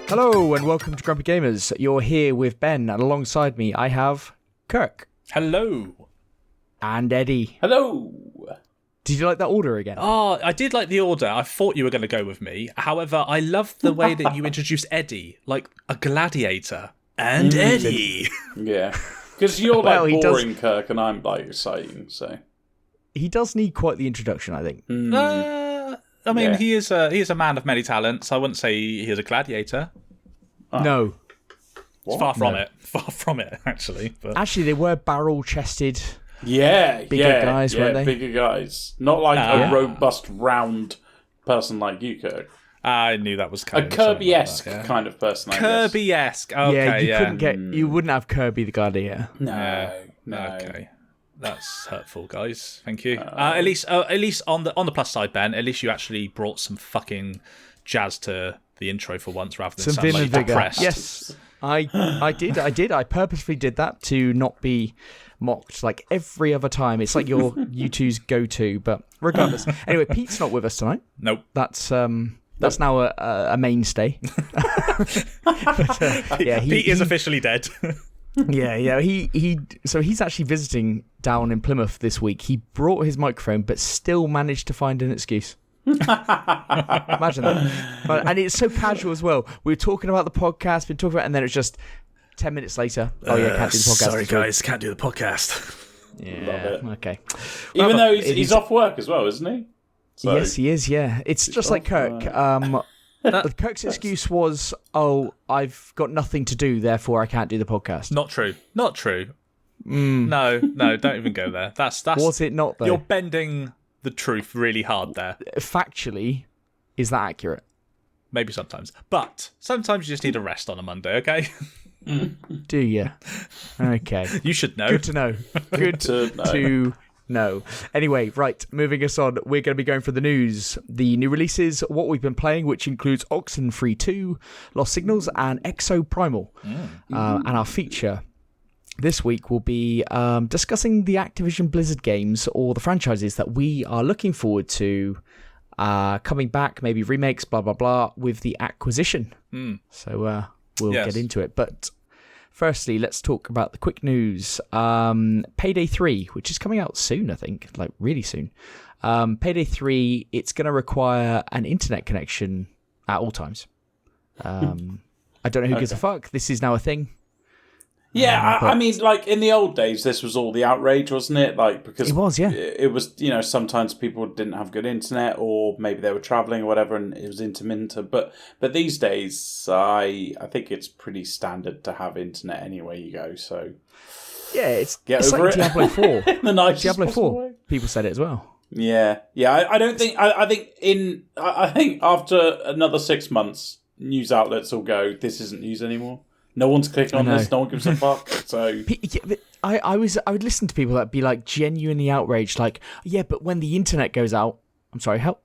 Hello and welcome to Grumpy Gamers. You're here with Ben, and alongside me I have Kirk. Hello. And Eddie. Hello. Did you like that order again? Oh, I did like the order. I thought you were going to go with me. However, I loved the way that you introduced Eddie, like a gladiator. And Eddie. Yeah. Because you're like boring, Kirk, and I'm like exciting, so. He does need quite the introduction, I think. I mean, he is a man of many talents. I wouldn't say he is a gladiator. Oh. No. It's far from it. Far from it, actually. But. Actually, they were barrel-chested. Bigger guys, weren't they? Bigger guys. Not like a robust, round person like you, Kirk. I knew that was kind a Kirby-esque kind of person. Kirby-esque. Okay, you wouldn't have Kirby the Gladiator. No. Okay. That's hurtful, guys. Thank you. At least on the plus side, Ben. At least you actually brought some fucking jazz to the intro for once, rather than sound like depressed. Yes, I did. I purposefully did that to not be mocked like every other time. It's like you two's go-to, but regardless. Anyway, Pete's not with us tonight. Nope. That's now a mainstay. But, Pete is officially dead. Yeah. So he's actually visiting down in Plymouth this week. He brought his microphone, but still managed to find an excuse. Imagine that. And it's so casual as well. We were talking about the podcast, and then it's just 10 minutes later. Oh yeah, can't do the podcast. Sorry guys, can't do the podcast. Yeah. Okay. Even though he's off work as well, isn't he? So, yes, he is. Yeah, it's just like Kirk. Kirk's excuse was, "Oh, I've got nothing to do, therefore I can't do the podcast." Not true. No, don't even go there. That's was it not though? You're bending the truth really hard there. Factually, is that accurate? Maybe sometimes, but sometimes you just need a rest on a Monday. Okay. Do you? Okay. You should know. Good to know. Good to know. Anyway, right, moving us on, we're going to be going for the news. The new releases, what we've been playing, which includes Oxenfree 2, Lost Signals, and Exoprimal. And our feature this week will be discussing the Activision Blizzard games, or the franchises that we are looking forward to coming back, maybe remakes, blah, blah, blah, with the acquisition. So we'll get into it. But firstly, let's talk about the quick news. Payday 3, which is coming out soon, I think, like really soon. Payday 3, it's going to require an internet connection at all times. I don't know who gives a fuck. This is now a thing. Yeah, I mean, like in the old days, this was all the outrage, wasn't it? Like because it was, yeah. It was, sometimes people didn't have good internet, or maybe they were traveling or whatever, and it was intermittent. But these days, I think it's pretty standard to have internet anywhere you go. So yeah, it's over like Diablo 4. The nicest Diablo 4. way. People said it as well. Yeah. I don't think. I think after another 6 months, news outlets will go, "This isn't news anymore. No one's clicking on this. No one gives a fuck." So I would listen to people that be like genuinely outraged, like, yeah, but when the internet goes out, I'm sorry, how?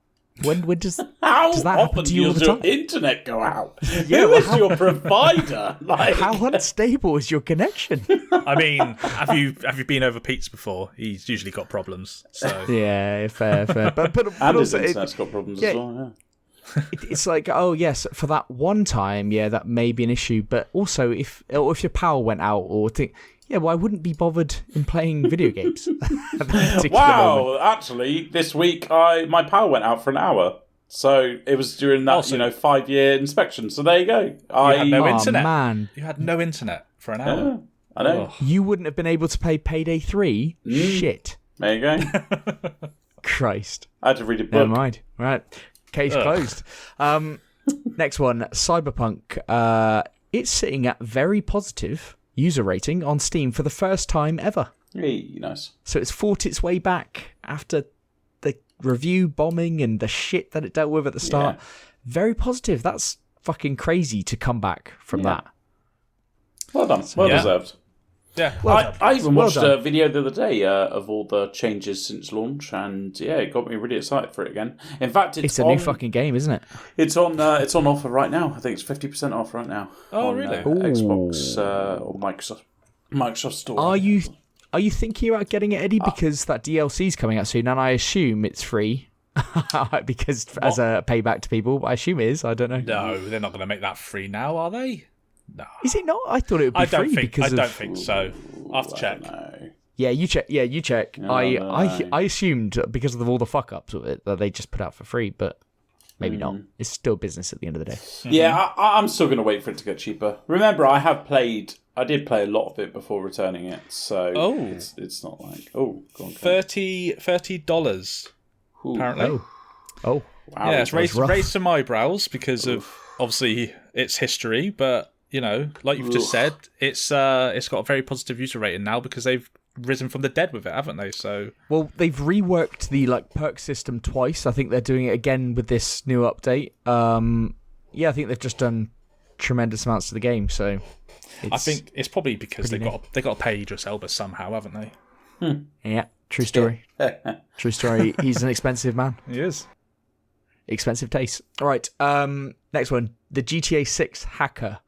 When does that happen to you all the time? How often does your internet go out? Who is your provider? Like, how unstable is your connection? I mean, have you been over Pete's before? He's usually got problems. So yeah, fair. But and his also, internet's got problems as well. Yeah. It's like, oh yes, for that one time, yeah, that may be an issue. But also, if your power went out, or I wouldn't be bothered in playing video games. Wow, moment. actually, this week my power went out for an hour, so it was during that 5-year inspection. So there you go. You had no internet. Man, you had no internet for an hour. Yeah, I know. Oh. You wouldn't have been able to play Payday 3. Shit. There you go. Christ. I had to read a book. Never mind. Right. Case closed. Next one, Cyberpunk. It's sitting at very positive user rating on Steam for the first time ever. Hey, nice. So it's fought its way back after the review bombing and the shit that it dealt with at the start. Yeah. Very positive. That's fucking crazy to come back from that. Well done. Well deserved. Yeah, I even watched a video the other day of all the changes since launch, and it got me really excited for it again. In fact, it's a new fucking game, isn't it? It's on offer right now. I think it's 50% off right now. Oh, really? Xbox or Microsoft Store. Are you thinking about getting it, Eddie? Because that DLC is coming out soon, and I assume it's free. Because as a payback to people, I assume it is. I don't know. No, they're not going to make that free now, are they? No. Is it not? I thought it would be I don't free think. because I don't think so. I'll have to check. No. Yeah, you check. Yeah, you check. No, I assumed because of all the fuck ups of it that they just put out for free, but maybe not. It's still business at the end of the day. Yeah, I'm still going to wait for it to get cheaper. Remember, I did play a lot of it before returning it, so it's not like go on. $30 apparently. Oh, Wow, yeah, it's raised some eyebrows because of obviously its history, but like you've just said, it's got a very positive user rating now because they've risen from the dead with it, haven't they? So they've reworked the perk system twice. I think they're doing it again with this new update. Yeah, I think they've just done tremendous amounts to the game. So I think it's probably because they got to pay Idris Elba somehow, haven't they? Yeah, true story. True story. He's an expensive man. He is. Expensive taste. All right. Next one. The GTA 6 hacker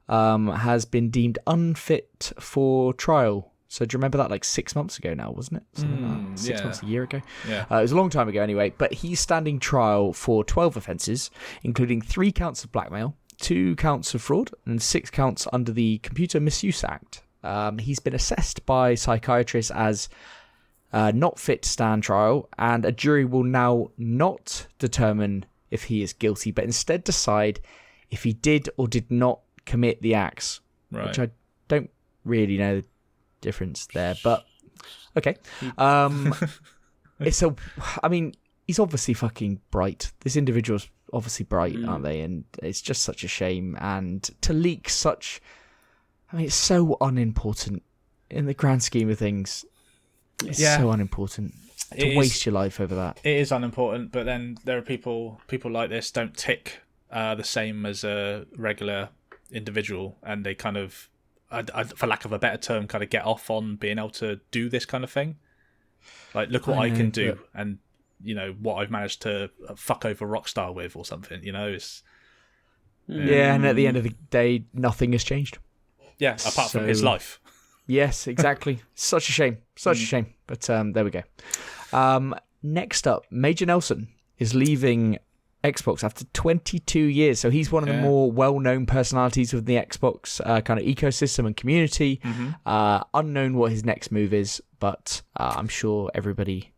has been deemed unfit for trial. So do you remember that 6 months ago now, wasn't it? Something like 6 months, a year ago? Yeah. It was a long time ago anyway. But he's standing trial for 12 offences, including 3 counts of blackmail, 2 counts of fraud, and 6 counts under the Computer Misuse Act. He's been assessed by psychiatrists as not fit to stand trial, and a jury will now not determine if he is guilty, but instead decide if he did or did not commit the acts, which I don't really know the difference there, but okay. He's obviously fucking bright. This individual's obviously bright, aren't they? And it's just such a shame. And to leak it's so unimportant in the grand scheme of things. It's so unimportant to waste your life over that. It is unimportant, but then there are people like this don't tick the same as a regular individual, and they kind of, for lack of a better term, kind of get off on being able to do this kind of thing. Look what I can do, and what I've managed to fuck over Rockstar with, or something. It's and at the end of the day, nothing has changed. Yeah, apart from his life. Yes, exactly. Such a shame. Such a shame. But there we go. Next up, Major Nelson is leaving Xbox after 22 years. So he's one of the more well-known personalities within the Xbox kind of ecosystem and community. Unknown what his next move is, but I'm sure everybody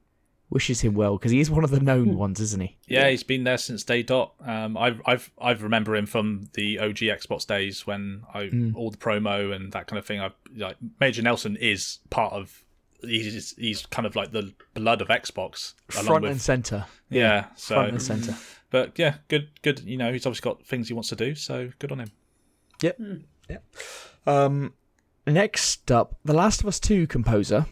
wishes him well because he is one of the known ones, isn't he? Yeah, he's been there since day dot. I remember him from the OG Xbox days when all the promo and that kind of thing. Major Nelson is part of. He's kind of like the blood of Xbox, front and center. Yeah, so front and center. But yeah, good. He's obviously got things he wants to do, so good on him. Yep. Next up, The Last of Us 2 composer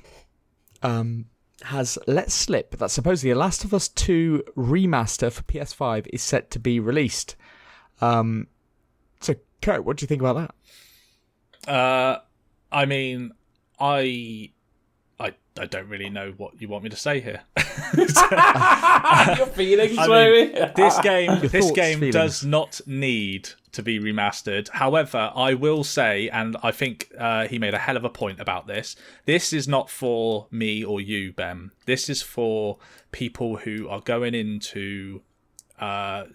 has let slip that supposedly a Last of Us 2 remaster for PS5 is set to be released. So, Kurt, what do you think about that? I don't really know what you want me to say here. Your feelings, maybe? This game does not need to be remastered. However, I will say, and I think he made a hell of a point about this, this is not for me or you, Ben. This is for people who are going into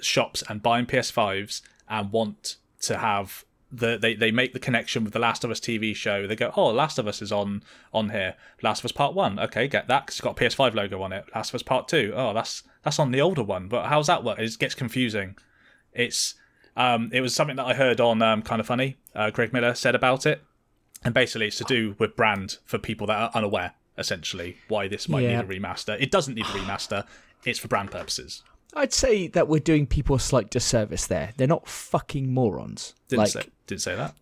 shops and buying PS5s and want to have they make the connection with the Last of Us TV show. They go, oh, Last of Us is on here. Last of Us Part 1. Okay, get that, 'cause it's got a PS5 logo on it. Last of Us Part 2. Oh, that's on the older one. But how's that work? It gets confusing. It was something that I heard on Kind of Funny. Greg Miller said about it. And basically it's to do with brand for people that are unaware, essentially, why this might need a remaster. It doesn't need a remaster. It's for brand purposes. I'd say that we're doing people a slight disservice there. They're not fucking morons. Didn't say that.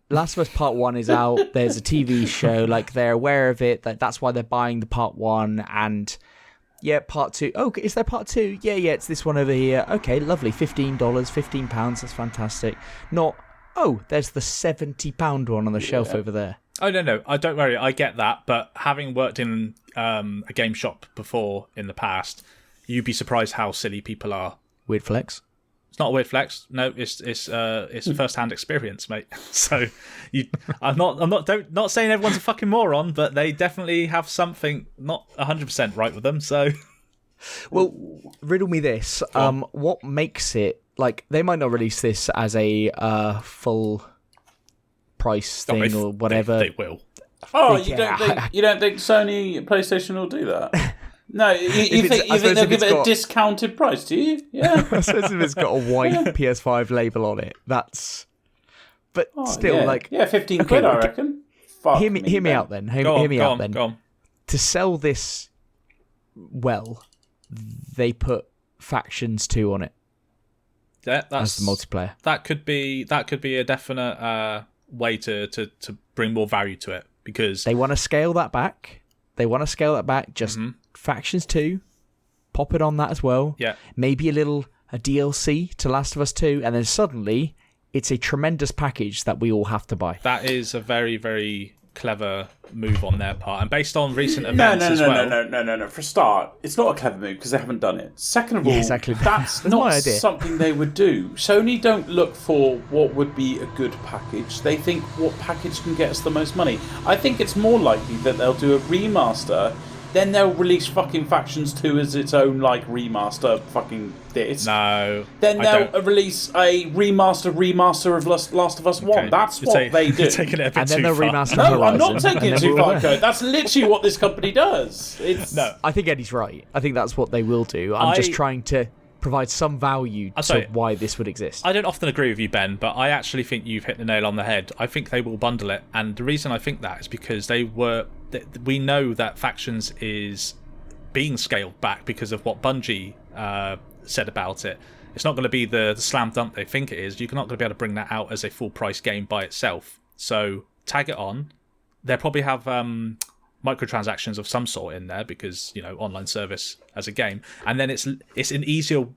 Last of Us Part 1 is out. There's a TV show. They're aware of it. That's why they're buying the Part 1. And, Part 2. Oh, is there Part 2? Yeah, it's this one over here. Okay, lovely. $15, £15. That's fantastic. Not, there's the £70 one on the shelf over there. Oh, no. Don't worry. I get that. But having worked in a game shop before in the past, you'd be surprised how silly people are. Weird flex. It's not a weird flex. No, it's first-hand experience, mate. So, I'm not saying everyone's a fucking moron, but they definitely have something not 100% right with them. So, Well, riddle me this. What makes it, like, they might not release this as a full price thing or whatever. They will. Oh, you don't think Sony PlayStation will do that? No, you think they'll give it a discounted price, do you? Yeah. I suppose if it's got a white PS5 label on it, that's... But still, yeah. like... Yeah, 15 quid, I reckon. Hear me out then. Hear me out then. Go on. To sell this well, they put Factions 2 on it. That's as the multiplayer. That could be a definite way to bring more value to it, because they want to scale that back. Just Factions 2, pop it on that as well. Yeah. Maybe a DLC to Last of Us 2, and then suddenly it's a tremendous package that we all have to buy. That is a very, very clever move on their part, and based on recent events as well. No. For a start, it's not a clever move because they haven't done it. Second of all, exactly. that's not something they would do. Sony don't look for what would be a good package. They think what package can get us the most money. I think it's more likely that they'll do a remaster, then they'll release fucking Factions 2 as its own like remaster fucking this. No. Then they'll release a remaster of Last of Us 1. That's what they do. You're taking it a bit and then too they'll far. remaster No, Horizon, I'm not taking it too far, there. That's literally what this company does. No. I think Eddie's right. I think that's what they will do. I'm just trying to provide some value to why this would exist. I don't often agree with you, Ben, but I actually think you've hit the nail on the head. I think they will bundle it, and the reason I think that is because we know that Factions is being scaled back because of what Bungie said about it. It's not going to be the slam dunk they think it is. You're not going to be able to bring that out as a full price game by itself. So tag it on. They'll probably have microtransactions of some sort in there because, you know, online service as a game, and then it's an easier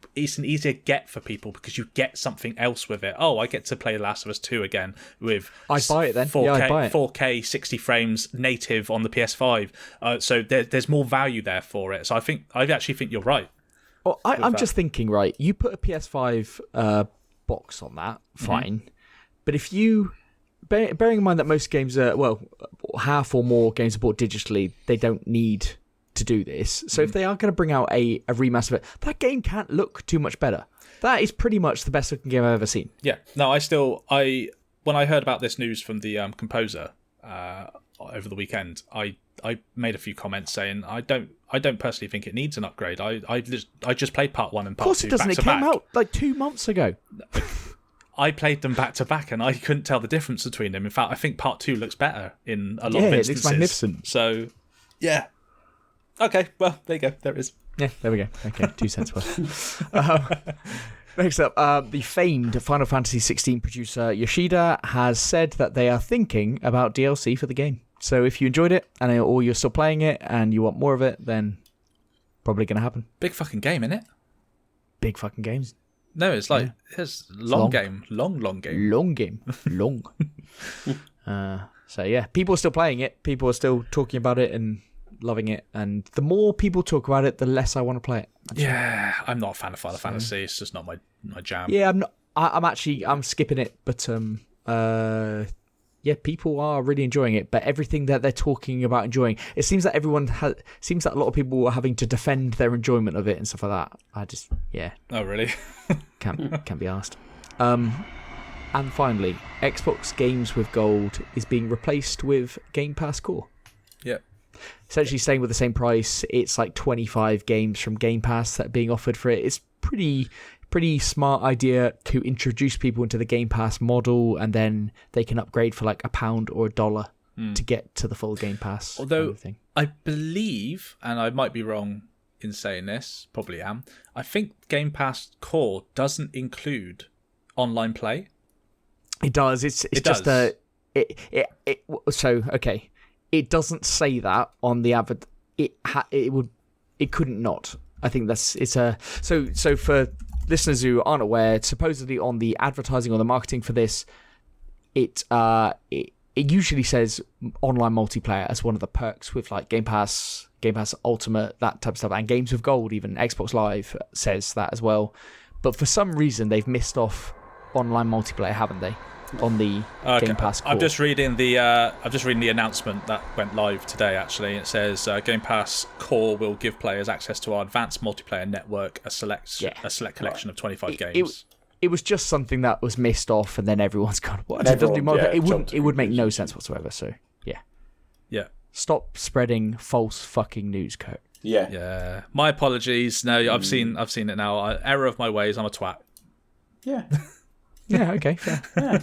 get for people because you get something else with it. Oh, I get to play Last of Us 2 again with I'd buy it then. 4K, I'd buy it. 4K 60 frames native on the PS5. So there's more value there for it. So I actually think you're right. Well, I'm just thinking, right, you put a PS5 box on that, fine. But if you bearing in mind that most games are, well, half or more games are bought digitally, they don't need to do this. So if they are going to bring out a remaster of it, that game can't look too much better. That is pretty much the best looking game I've ever seen. Yeah. No, when I heard about this news from the composer over the weekend, I made a few comments saying I don't personally think it needs an upgrade. I just played part 1 and part 2 back to back. Of course it doesn't. It came out like 2 months ago. I played them back to back, and I couldn't tell the difference between them. In fact, I think part 2 looks better in a lot of instances. Yeah, it looks magnificent. So, yeah. Okay, well, there you go. There it is. Yeah, there we go. Okay, 2 cents worth. Next up, the famed Final Fantasy XVI producer Yoshida has said that they are thinking about DLC for the game. So if you enjoyed it, or you're still playing it, and you want more of it, then probably going to happen. Big fucking game, innit? Big fucking games. No, it's like it's long game. Long game. Long game. Long. So yeah, people are still playing it. People are still talking about it and loving it. And the more people talk about it, the less I want to play it. Actually. Yeah, I'm not a fan of Final Fantasy. It's just not my jam. Yeah, I'm not. I'm skipping it, but yeah, people are really enjoying it. But everything that they're talking about enjoying, it seems that seems that a lot of people are having to defend their enjoyment of it and stuff like that. I just, yeah. Oh, really? can't be asked. And finally, Xbox Games with Gold is being replaced with Game Pass Core. Yeah. Essentially staying with the same price. It's like 25 games from Game Pass that are being offered for it. It's pretty smart idea to introduce people into the Game Pass model, and then they can upgrade for like £1 or $1 to get to the full Game Pass. Although kind of thing. I believe, and I might be wrong in saying this, probably am, I think Game Pass Core doesn't include online play. It does. It's just does. So okay, it doesn't say that on the advert. It couldn't not. I think so for listeners who aren't aware, supposedly on the advertising or the marketing for this, it usually says online multiplayer as one of the perks with like Game Pass Ultimate, that type of stuff, and Games with Gold, even Xbox Live says that as well. But for some reason, they've missed off online multiplayer, haven't they? on the Game Pass Core. I'm just reading the announcement that went live today. Actually, it says Game Pass Core will give players access to our advanced multiplayer network, a select collection of 25 games. It was just something that was missed off, and then everyone's gone, "What? It would make no sense whatsoever." So yeah. Stop spreading false fucking news, Kurt. Yeah. My apologies. No, I've seen it now. Error of my ways. I'm a twat. Yeah. Yeah. Okay. Fair. Yeah.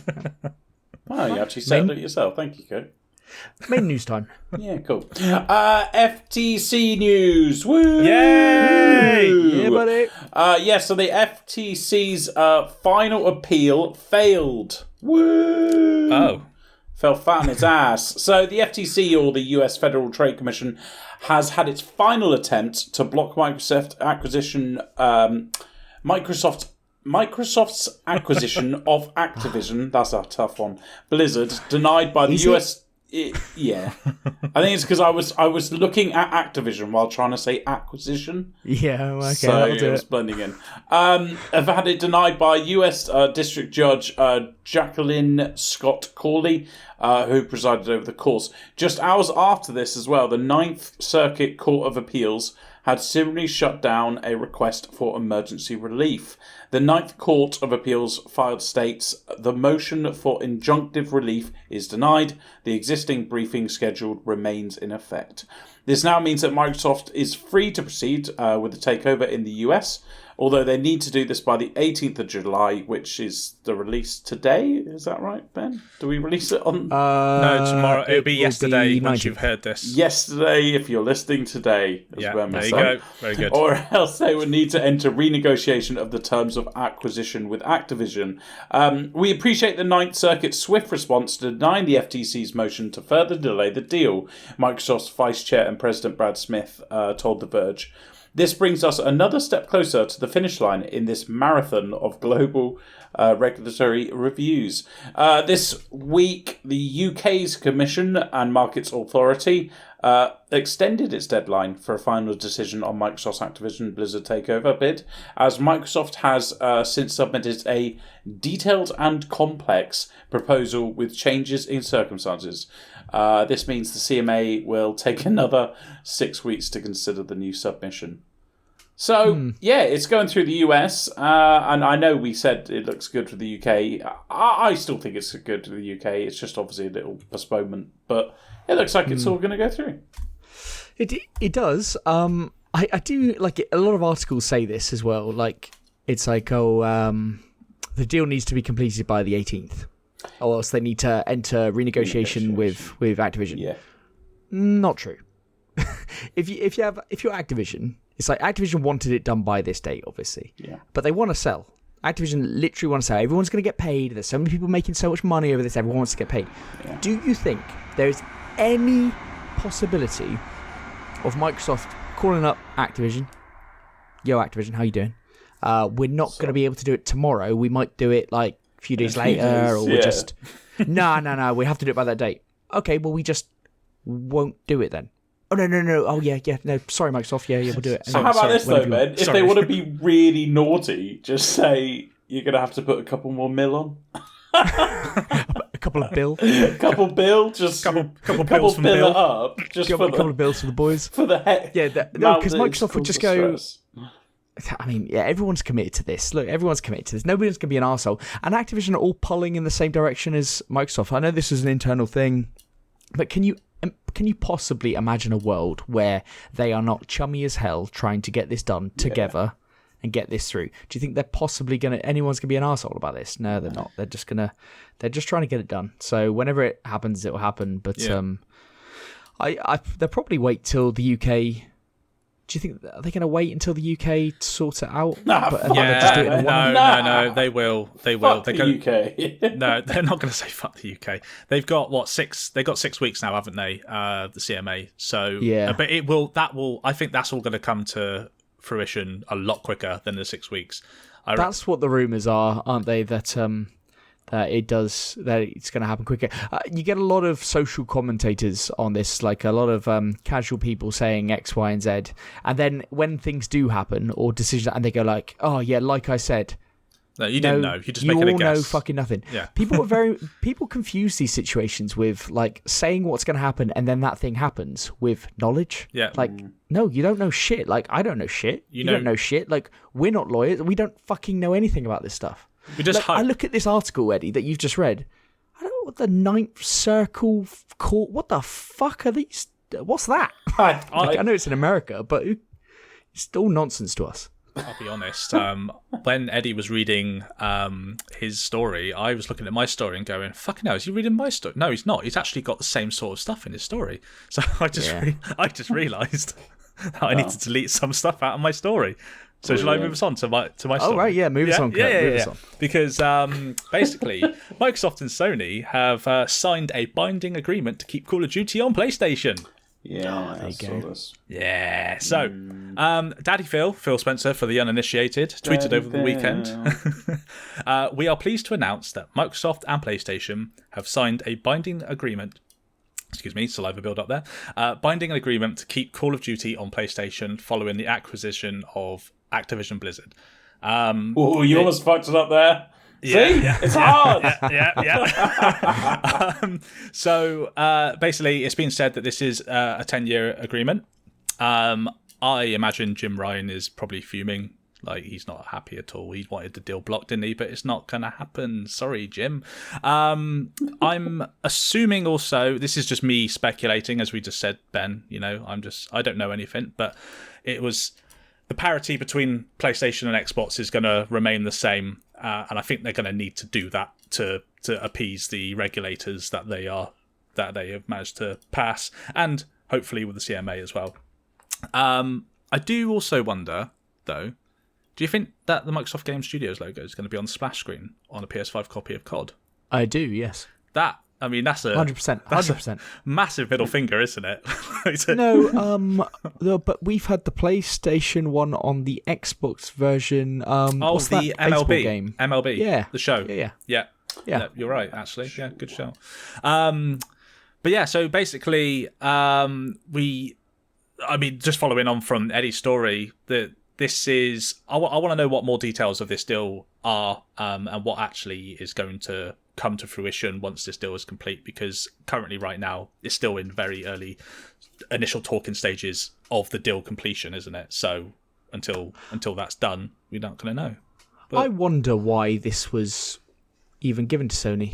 Wow, you actually settled it yourself. Thank you, Kurt. Main news time. Yeah, cool. FTC news. Woo! Yay! Yeah, buddy. So the FTC's final appeal failed. Woo! Oh. Fell fat on its ass. So the FTC, or the US Federal Trade Commission, has had its final attempt to block Microsoft's acquisition of Activision. That's a tough one. Blizzard, denied by the US. Yeah, I think it's because I was looking at Activision while trying to say acquisition. Yeah, okay, so it was blending in. I've had it denied by US District Judge Jacqueline Scott Corley, who presided over the course. Just hours after this as well, the Ninth Circuit Court of Appeals had similarly shut down a request for emergency relief. The Ninth Court of Appeals filed states the motion for injunctive relief is denied. The existing briefing schedule remains in effect. This now means that Microsoft is free to proceed with the takeover in the US, although they need to do this by the 18th of July, which is the release today. Is that right, Ben? Do we release it on... no, tomorrow. It'll be yesterday once you've heard this. Yesterday, if you're listening today. Yeah, there you go. Very good. Or else they would need to enter renegotiation of the terms of acquisition with Activision. We appreciate the Ninth Circuit's swift response to denying the FTC's motion to further delay the deal, Microsoft's Vice Chair and President Brad Smith told The Verge. This brings us another step closer to the finish line in this marathon of global regulatory reviews. This week, the UK's Commission and Markets Authority extended its deadline for a final decision on Microsoft's Activision Blizzard takeover bid, as Microsoft has since submitted a detailed and complex proposal with changes in circumstances. This means the CMA will take another 6 weeks to consider the new submission. So, it's going through the US, and I know we said it looks good for the UK. I still think it's good for the UK. It's just obviously a little postponement, but it looks like it's all going to go through. It does. I do, like, a lot of articles say this as well. Like, it's like, the deal needs to be completed by the 18th. Or else they need to enter renegotiation with Activision. Yeah, not true. if you're Activision, it's like Activision wanted it done by this date, obviously. Yeah. But they want to sell. Activision literally want to sell. Everyone's going to get paid. There's so many people making so much money over this. Everyone wants to get paid. Yeah. Do you think there's any possibility of Microsoft calling up Activision? Yo, Activision, how you doing? We're not going to be able to do it tomorrow. We might do it like a few days later, or we'll just... No, we have to do it by that date. Okay, well, we just won't do it then. Oh, no. Oh, yeah. No, sorry, Microsoft. Yeah, we'll do it. So how about this, though, Ben? If they want to be really naughty, just say you're going to have to put a couple more mil on. A couple of bill. Couple bill, just couple bills from bill Bill. It up. Just a couple of bills for the boys. For the heck. Yeah, no, because Microsoft would just go... I mean, yeah, everyone's committed to this. Look, everyone's committed to this. Nobody's going to be an arsehole. And Activision are all pulling in the same direction as Microsoft. I know this is an internal thing, but can you possibly imagine a world where they are not chummy as hell trying to get this done together and get this through? Do you think they're possibly anyone's going to be an arsehole about this? No, they're not. They're just trying to get it done. So whenever it happens, it will happen. But they'll probably wait till the UK... Do you think are they going to wait until the UK sort it out? No, they will. Fuck the UK. No, they're not going to say fuck the UK. They've got 6? They've got 6 weeks now, haven't they? The CMA. So but it will. That will. I think that's all going to come to fruition a lot quicker than the 6 weeks. That's what the rumours are, aren't they? That it's going to happen quicker. You get a lot of social commentators on this, like a lot of casual people saying X, Y, and Z, and then when things do happen or decisions, and they go like, "Oh yeah, like I said, No, you didn't know. You're just making a guess. You all know fucking nothing. Yeah. People confuse these situations with like saying what's going to happen and then that thing happens with knowledge. Yeah. Like, no, you don't know shit. Like, I don't know shit. You don't know shit. Like, we're not lawyers. We don't fucking know anything about this stuff. We just I look at this article, Eddie, that you've just read. I don't know what the Ninth Circle Court. What the fuck are these? What's that? I know it's in America, but it's all nonsense to us. I'll be honest. When Eddie was reading his story, I was looking at my story and going, "Fucking hell, is he reading my story?" No, he's not. He's actually got the same sort of stuff in his story. So I just realised that I need to delete some stuff out of my story. So shall I move us on to my story? Oh right, yeah, move us on. Move us on. Because basically, Microsoft and Sony have signed a binding agreement to keep Call of Duty on PlayStation. Yeah, I saw this. Yeah. So, Daddy Phil Spencer, for the uninitiated, tweeted over the weekend. We are pleased to announce that Microsoft and PlayStation have signed a binding agreement. Excuse me, saliva build up there. Binding an agreement to keep Call of Duty on PlayStation following the acquisition of Activision Blizzard. Oh, you almost fucked it up there. See? It's hard. So basically, it's been said that this is a 10-year agreement. I imagine Jim Ryan is probably fuming. Like, he's not happy at all. He wanted the deal blocked, didn't he? But it's not going to happen. Sorry, Jim. I'm assuming also, this is just me speculating, as we just said, Ben. You know, I don't know anything. But it was the parity between PlayStation and Xbox is going to remain the same. And I think they're going to need to do that to appease the regulators that they have managed to pass, and hopefully with the CMA as well. I do also wonder, though, do you think that the Microsoft Game Studios logo is going to be on the splash screen on a PS5 copy of COD? I do, yes. That's a 100%. Massive middle finger, isn't it? No, but we've had the PlayStation one on the Xbox version. What's the that MLB game? MLB, yeah, the show, yeah. No, you're right, actually. Yeah, good show. But yeah, so basically, just following on from Eddie's story, that this is. I want to know what more details of this deal are, and what actually is going to come to fruition once this deal is complete, because currently right now it's still in very early initial talking stages of the deal completion, isn't it? So until that's done, we're not going to know. But I wonder why this was even given to Sony.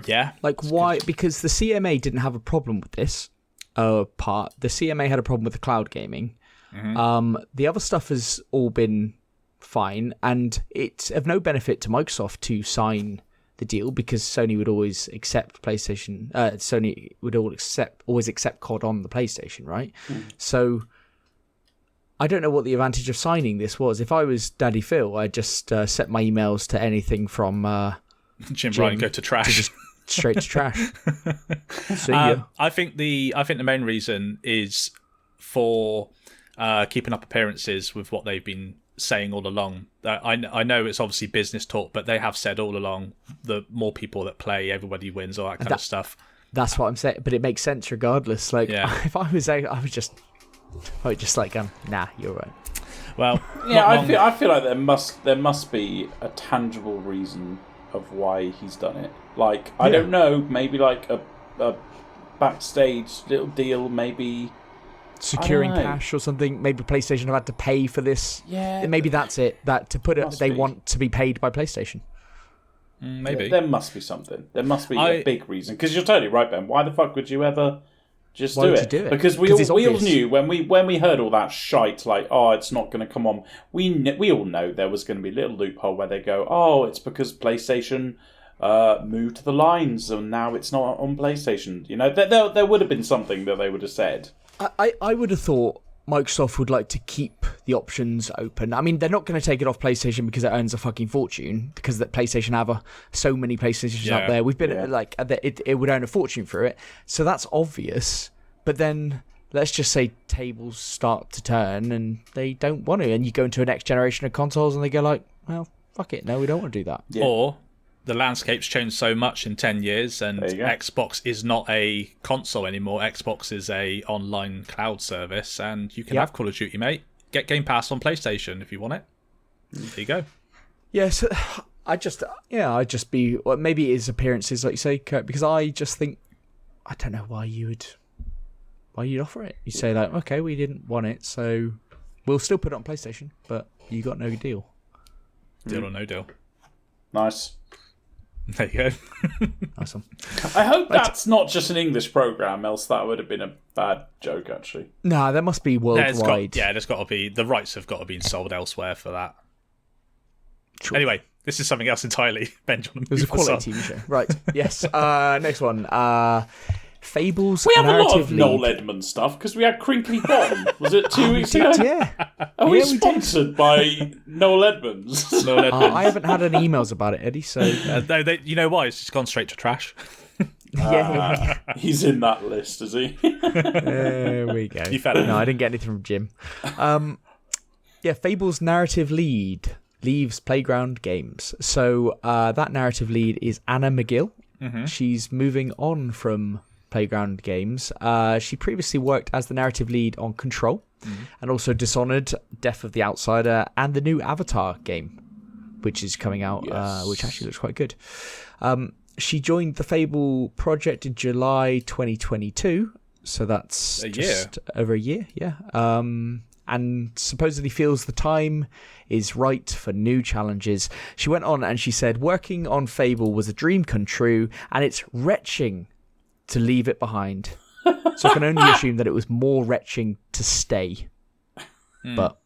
Yeah, like why? Good. Because the CMA didn't have a problem with this part. The CMA had a problem with the cloud gaming. Mm-hmm. The other stuff has all been fine, and it's of no benefit to Microsoft to sign the deal, because Sony would always accept PlayStation. Sony would always accept COD on the PlayStation, right? So I don't know what the advantage of signing this was. If I was Daddy Phil, I'd just set my emails to anything from Jim Ryan go to trash, straight to trash. See ya. I think the main reason is for keeping up appearances with what they've been saying all along. I know it's obviously business talk, but they have said all along, the more people that play, everybody wins, all that kind of stuff. That's what I'm saying, but it makes sense regardless. Like, if I was out, I would just like, nah, you're right. Well, yeah, I feel like there must be a tangible reason of why he's done it. Like, I don't know, maybe like a backstage little deal, maybe securing cash or something. Maybe PlayStation have had to pay for this. Yeah, maybe that's it. That to put it, they want to be paid by PlayStation. Maybe there must be something. There must be a big reason. Because you're totally right, Ben. Why the fuck would you ever just do it? Because we all knew when we heard all that shite, like, oh, it's not going to come on. We all know there was going to be a little loophole where they go, oh, it's because PlayStation moved the lines and now it's not on PlayStation. You know, there would have been something that they would have said. I would have thought Microsoft would like to keep the options open. I mean, they're not going to take it off PlayStation because it earns a fucking fortune, because that PlayStation have so many PlayStations out there. We've been like, it would earn a fortune for it. So that's obvious. But then let's just say tables start to turn and they don't want to. And you go into a next generation of consoles and they go like, well, fuck it. No, we don't want to do that. Yeah. Or the landscape's changed so much in 10 years and Xbox is not a console anymore. Xbox is a online cloud service, and you can have Call of Duty, mate. Get Game Pass on PlayStation if you want it. There you go. Yes, I just be maybe it is appearances, like you say, Kurt, because I just think I don't know why you'd offer it. You say like, okay, we didn't want it, so we'll still put it on PlayStation, but you got no deal. Deal or no deal. Nice. There you go. Awesome. I hope that's not just an English program, else that would have been a bad joke, actually. No, that must be worldwide. There's got to be, the rights have got to be sold elsewhere for that. True. Anyway, this is something else entirely. Benjamin, it was a quality TV show, right? Yes. Next one. Fables. We have a lot of lead. Noel Edmonds stuff because we had Crinkly Bottom. Was it 2 weeks ago? Yeah. Are we sponsored by Noel Edmonds? Noel Edmonds. I haven't had any emails about it, Eddie. So you know why? It's just gone straight to trash. Yeah. He's in that list, is he? There we go. You found it. No, I didn't get anything from Jim. Fables narrative lead leaves Playground Games. So that narrative lead is Anna McGill. Mm-hmm. She's moving on from Playground Games. She previously worked as the narrative lead on Control, and also Dishonored, Death of the Outsider, and the new Avatar game, which is coming out, which actually looks quite good. She joined the Fable project in July 2022, so that's just over a year, yeah. And supposedly feels the time is right for new challenges. She went on and she said, working on Fable was a dream come true, and it's retching to leave it behind. So I can only assume that it was more retching to stay. But,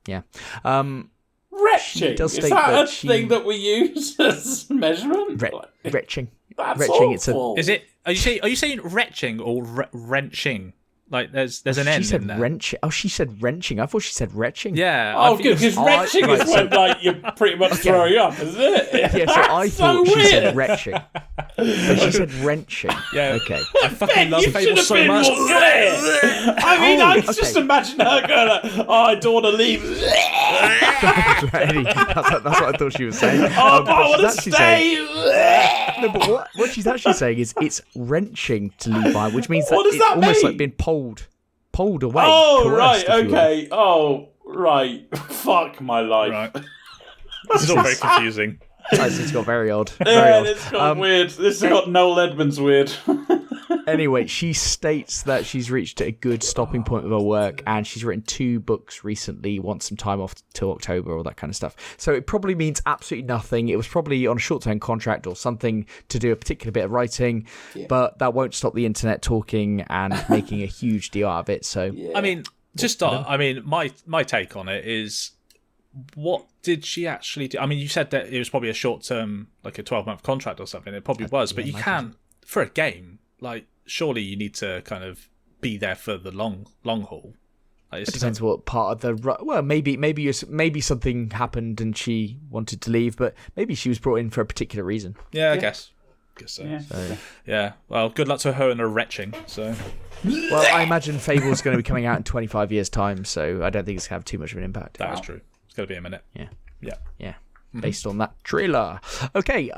yeah. Retching? Is that a thing that we use as measurement? Retching. That's retching. awful. Is it? Are you saying retching or wrenching? Like there's an N in there. She said wrenching. I thought she said retching. Yeah. Oh, good, because retching is when like you're pretty much throwing up, isn't it? Yeah, so I thought she said retching. But she said wrenching. Yeah. Okay. I fucking love Fable so much. I mean, I just imagine her going like, I don't want to leave. That's what I thought she was saying. But I want to stay. No, but what she's actually saying is it's wrenching to leave behind, which means What does it's that almost mean? like being pulled away. Oh, coerced, right, okay. Oh, right. Fuck my life. Right. This is all very confusing. It's got very odd. It's got weird. This has got Noel Edmonds weird. Anyway, she states that she's reached a good stopping point with her work, and she's written 2 books recently, wants some time off till October, all that kind of stuff. So it probably means absolutely nothing. It was probably on a short-term contract or something to do a particular bit of writing, but that won't stop the internet talking and making a huge deal out of it. So I mean, my take on it is, what did she actually do? I mean, you said that it was probably a short-term, like a 12-month contract or something. It probably was, but you can, for a game, like, surely you need to kind of be there for the long haul. Like, it depends what part of the... Well, maybe something happened and she wanted to leave, but maybe she was brought in for a particular reason. Yeah, I guess so. Yeah. Well, good luck to her and her retching. So. Well, I imagine Fable's going to be coming out in 25 years' time, so I don't think it's going to have too much of an impact. That is true. It's going to be a minute. Yeah. Mm-hmm. Based on that trailer. Okay,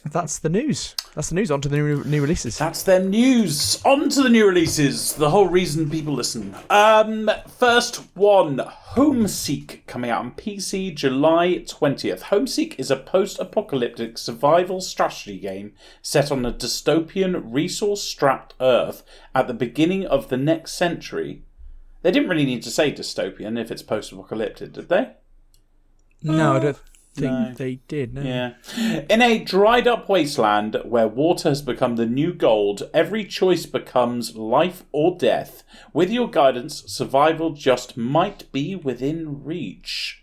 that's the news. On to the new releases. That's their news. On to the new releases. The whole reason people listen. First one, Homeseek, coming out on PC July 20th. Homeseek is a post-apocalyptic survival strategy game set on a dystopian, resource-strapped Earth at the beginning of the next century. They didn't really need to say dystopian if it's post-apocalyptic, did they? No, I don't think they did. No. Yeah. In a dried up wasteland where water has become the new gold, every choice becomes life or death. With your guidance, survival just might be within reach.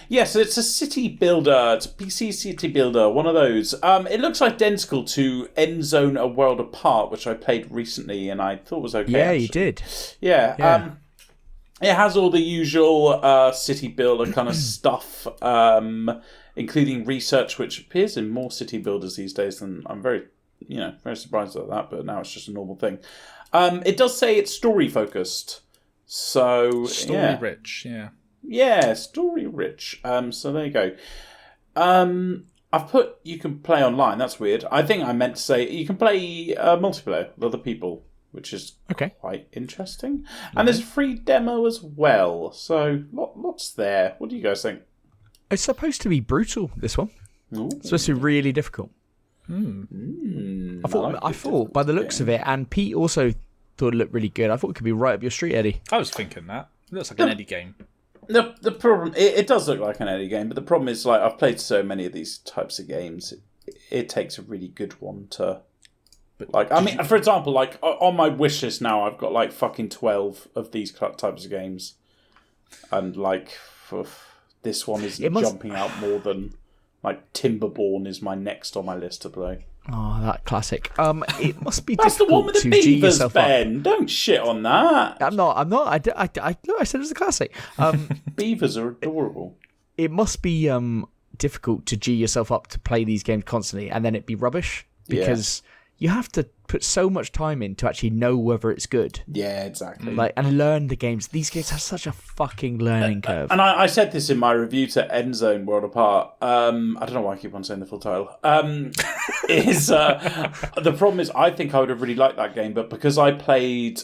Yes, it's a city builder. It's a PC city builder, one of those. It looks identical to Endzone A World Apart, which I played recently and I thought was okay. Yeah, actually. you did. Yeah. It has all the usual city builder kind of stuff, including research, which appears in more city builders these days, and I'm very surprised at that, but now it's just a normal thing. It does say it's story-focused, so... Story-rich, yeah. Yeah, story-rich. So there you go. I've put you can play online, that's weird. I think I meant to say you can play multiplayer with other people, which is quite interesting. Mm-hmm. And there's a free demo as well. So lots there. What do you guys think? It's supposed to be brutal, this one. Ooh. It's supposed to be really difficult. I thought by the looks of it, and Pete also thought it looked really good. I thought it could be right up your street, Eddie. I was thinking that. It looks like an Eddie game. The problem, it does look like an Eddie game, but the problem is, like, I've played so many of these types of games, it takes a really good one to... Like, I mean, for example, like, on my wish list now, I've got, like, fucking 12 of these types of games. And, like, this one isn't jumping out more than, like, Timberborn is my next on my list to play. Oh, that classic. It must be That's the one with the beavers, Ben. Up. Don't shit on that. I'm not. I said it was a classic. Beavers are adorable. It must be difficult to G yourself up to play these games constantly, and then it'd be rubbish because you have to put so much time in to actually know whether it's good. Yeah, exactly. Like, and learn the games. These games have such a fucking learning curve. And I said this in my review to Endzone World Apart. I don't know why I keep on saying the full title. The problem is, I think I would have really liked that game, but because I played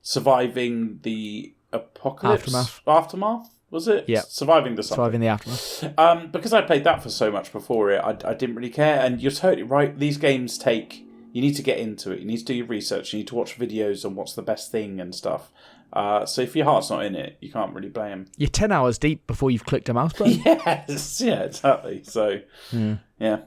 Surviving the Apocalypse Aftermath. Was it? Yeah. Surviving the Aftermath. Because I played that for so much before it, I didn't really care. And you're totally right. These games take... You need to get into it. You need to do your research. You need to watch videos on what's the best thing and stuff. So if your heart's not in it, you can't really play them. You're 10 hours deep before you've clicked a mouse button. Yes. Yeah, exactly. So, yeah.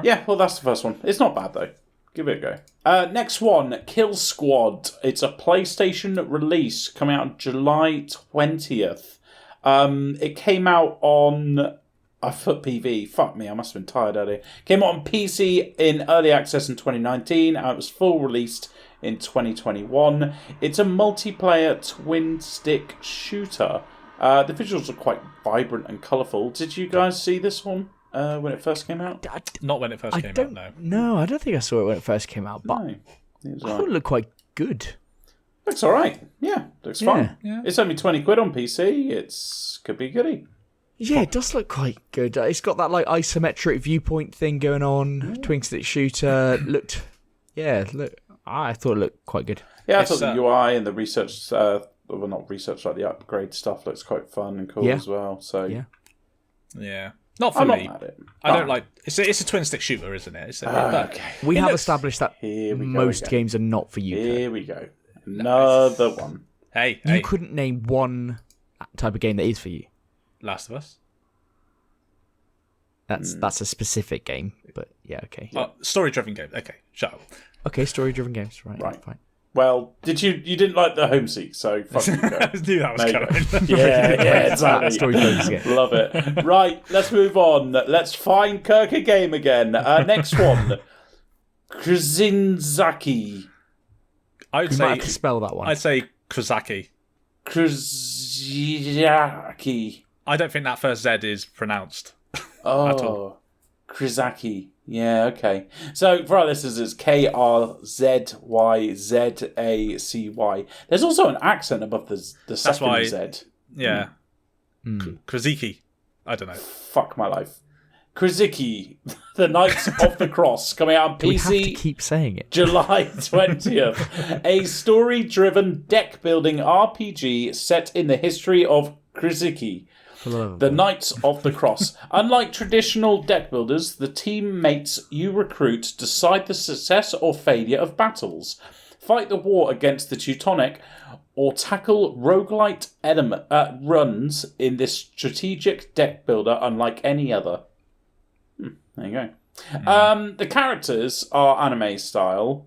Yeah, well, that's the first one. It's not bad, though. Give it a go. Next one, Kill Squad. It's a PlayStation release coming out July 20th. It came out on... I put PV. Fuck me, I must have been tired earlier. Came out on PC in early access in 2019, and it was full released in 2021. It's a multiplayer twin-stick shooter. The visuals are quite vibrant and colourful. Did you guys see this one when it first came out? Not when it first came out, no. No, I don't think I saw it when it first came out, but No, I thought it looked quite good. Looks alright. Yeah, looks fun. Yeah. It's only £20 on PC. It's could be goody. Yeah, it does look quite good. It's got that like isometric viewpoint thing going on. Twin stick shooter I thought it looked quite good. Yeah, I thought the UI and the research, well, not research, like the upgrade stuff looks quite fun and cool as well. So yeah, not for me. Not mad at it. I don't like. It's a twin stick shooter, isn't it? Okay. We have established that most games are not for you. Here we go. Another one. Hey, you couldn't name one type of game that is for you. Last of Us. That's a specific game, but yeah, okay. Story-driven game. Okay, shut up. Okay, story-driven games. Right. Fine. Well, you didn't like the Homeseek, so fuck you go. I knew that was coming. Yeah, exactly. Story-driven game. Love it. Right, let's move on. Let's find Kirk a game again. Next one, Krasinzaki. You might have to spell that one. I'd say Krasaki. Krasinzaki. I don't think that first Z is pronounced. Oh, Krizaki. Yeah, okay. So for our listeners, it's KrzYzacy. There's also an accent above the second Z. Yeah. Krasiki. I don't know. Fuck my life. Kriziki, The Knights of the Cross, coming out on PC. We have to keep saying it. July 20th. A story-driven deck-building RPG set in the history of Kriziki. The Knights of the Cross. Unlike traditional deck builders, the teammates you recruit decide the success or failure of battles, fight the war against the Teutonic, or tackle roguelite runs in this strategic deck builder unlike any other. There you go. The characters are anime style,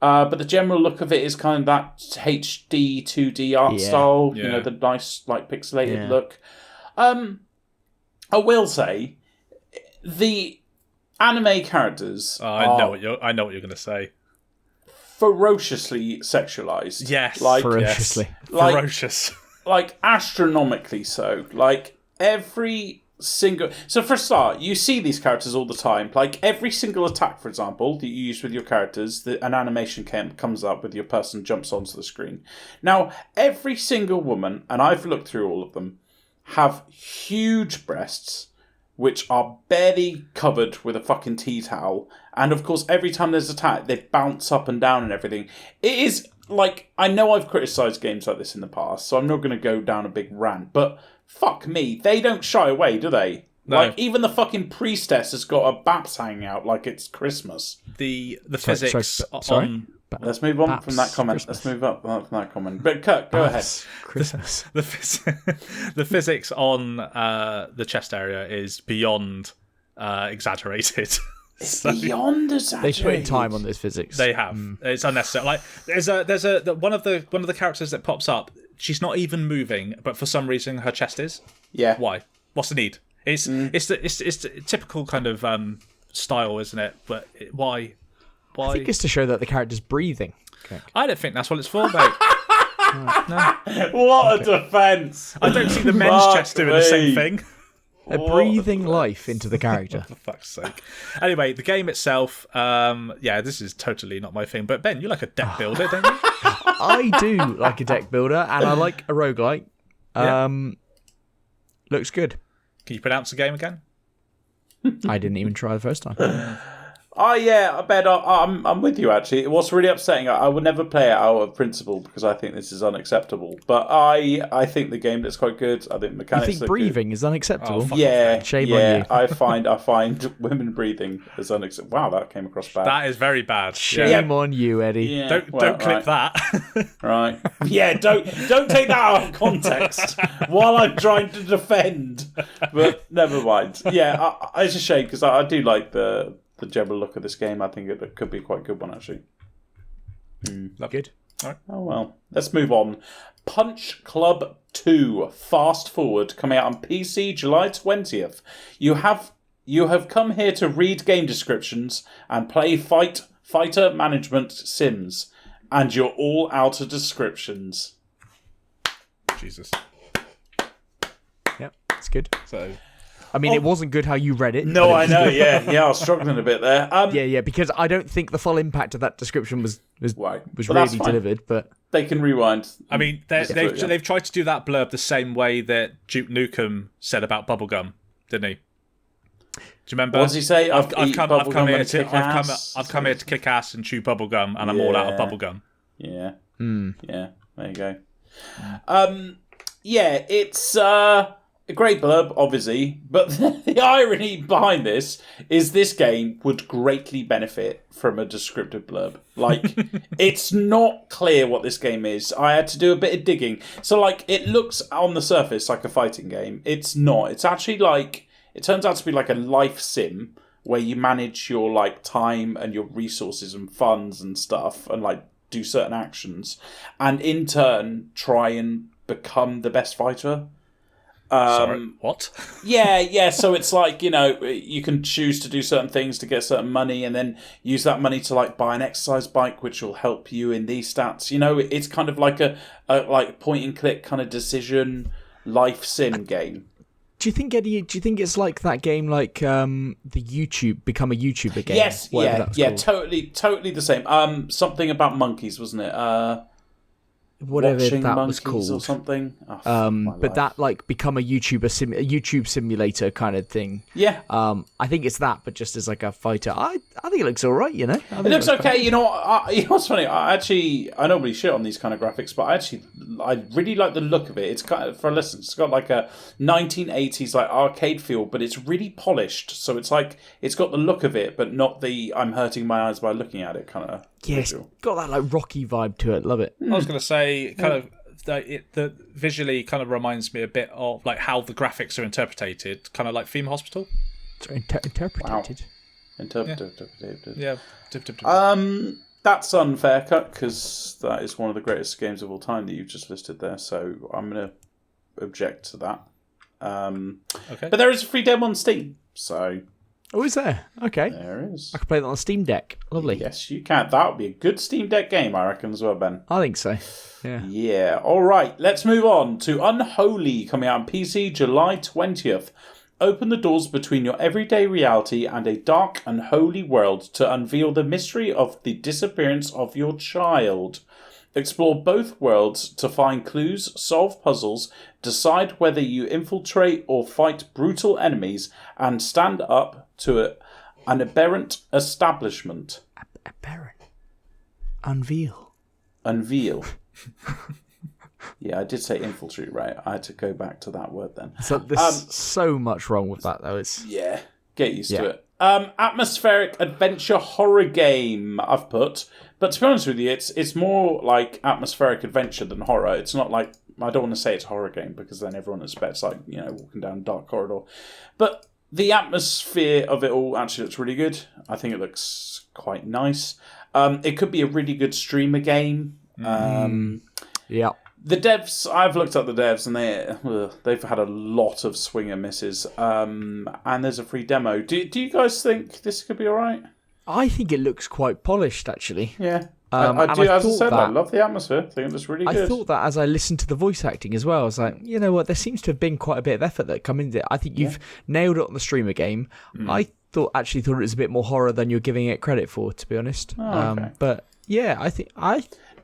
but the general look of it is kind of that HD 2D art style, you know, the nice like pixelated look. I will say, the anime characters I know what you're going to say. Ferociously sexualized. Yes, ferociously. Like, ferocious. Like astronomically so. Like every single. So for a start, you see these characters all the time. Like every single attack, for example, that you use with your characters, an animation comes up with your person jumps onto the screen. Now, every single woman, and I've looked through all of them, have huge breasts, which are barely covered with a fucking tea towel. And of course, every time there's an attack, they bounce up and down and everything. It is like, I know I've criticised games like this in the past, so I'm not going to go down a big rant, but fuck me, they don't shy away, do they? No. Like, even the fucking priestess has got a baps hanging out like it's Christmas. The physics sorry? on... Let's move on Baps from that comment. Christmas. Let's move up from that comment. But Kurt, go ahead. Christmas. The physics on the chest area is beyond exaggerated. It's beyond exaggerated. They put in time on this physics. They have. It's unnecessary. Like there's one of the characters that pops up. She's not even moving, but for some reason her chest is. Yeah. Why? What's the need? It's the typical kind of style, isn't it? But why? I think it's to show that the character's breathing. Okay. I don't think that's what it's for, mate. No. What a defence! I don't see the men's chest doing the same thing. They're breathing life into the character. For fuck's sake. Anyway, the game itself, this is totally not my thing. But Ben, you like a deck builder, don't you? I do like a deck builder, and I like a roguelike. Looks good. Can you pronounce the game again? I didn't even try the first time. Oh yeah, I bet I'm with you actually. What's really upsetting, I would never play it out of principle because I think this is unacceptable. But I think the game looks quite good. I think mechanics. You think breathing is unacceptable? Shame on you. I find women breathing as unacceptable. Wow, that came across bad. That is very bad. Shame on you, Eddie. Yeah, don't clip that. Right. Yeah, don't take that out of context while I'm trying to defend. But never mind. Yeah, it's a shame because I do like the general look of this game. I think it could be quite a good one, actually. Good. All right. Oh, well. Let's move on. Punch Club 2 Fast Forward, coming out on PC July 20th. You have come here to read game descriptions and play fighter management sims, and you're all out of descriptions. Jesus. Yep, it's good. So... I mean, it wasn't good how you read it. No, I know. Yeah, I was struggling a bit there. Because I don't think the full impact of that description was Right. really delivered. But they can rewind. I mean, they've tried to do that blurb the same way that Duke Nukem said about bubblegum, didn't he? Do you remember? What does he say? I've come here to kick ass and chew bubblegum, and I'm all out of bubblegum. Yeah. Yeah. There you go. It's a great blurb, obviously, but the irony behind this game would greatly benefit from a descriptive blurb. Like, it's not clear what this game is. I had to do a bit of digging. So, like, it looks on the surface like a fighting game. It's not. It's actually like, it turns out to be like a life sim where you manage your, like, time and your resources and funds and stuff and, like, do certain actions and in turn try and become the best fighter. Sorry, what? Yeah. So it's like, you can choose to do certain things to get certain money and then use that money to like buy an exercise bike, which will help you in these stats. It's kind of like a like point and click kind of decision life sim game. Do you think, Eddie? Do you think it's like that game, like the Become a YouTuber game? Yes, yeah, totally the same. Something about monkeys, wasn't it? Whatever Watching that monkeys was called, or something. But that like become a YouTuber, a YouTube simulator kind of thing. Yeah. I think it's that, but just as like a fighter. I think it looks all right. It looks okay. You know what's funny? I normally shit on these kind of graphics, but I really like the look of it. It's kind of, for a listen, it's got like a 1980s like arcade feel, but it's really polished. So it's like it's got the look of it, but not the I'm hurting my eyes by looking at it kind of. Yes, got that like Rocky vibe to it. Love it. I was going to say, kind of, the visually kind of reminds me a bit of like how the graphics are interpreted, kind of like Theme Hospital. Interpreted. Wow. Interpreted. Yeah. That's unfair, Cut, because that is one of the greatest games of all time that you've just listed there. So I'm going to object to that. Okay. But there is a free demo on Steam, so. Oh, is there? Okay. There is. I could play that on Steam Deck. Lovely. Yes, you can. That would be a good Steam Deck game, I reckon, as well, Ben. I think so. Yeah. Yeah. All right. Let's move on to Unholy, coming out on PC July 20th. Open the doors between your everyday reality and a dark and holy world to unveil the mystery of the disappearance of your child. Explore both worlds to find clues, solve puzzles, decide whether you infiltrate or fight brutal enemies, and stand up to an aberrant establishment. Aberrant? Unveil. Yeah, I did say infiltrate, right? I had to go back to that word then. So there's so much wrong with that, though. It's get used to it. Atmospheric adventure horror game, I've put. But to be honest with you, it's more like atmospheric adventure than horror. It's not like, I don't want to say it's a horror game because then everyone expects like, walking down a dark corridor. But the atmosphere of it all actually looks really good. I think it looks quite nice. It could be a really good streamer game. yeah. The devs, I've looked at the devs and they've had a lot of swing and misses. And there's a free demo. Do you guys think this could be alright? I think it looks quite polished, actually. Yeah. I do, as I said, I love the atmosphere. I think it looks really good. I thought that as I listened to the voice acting as well. I was like, you know what, there seems to have been quite a bit of effort that come into it. I think you've nailed it on the streamer game. I thought it was a bit more horror than you're giving it credit for, to be honest. Okay. But yeah, I think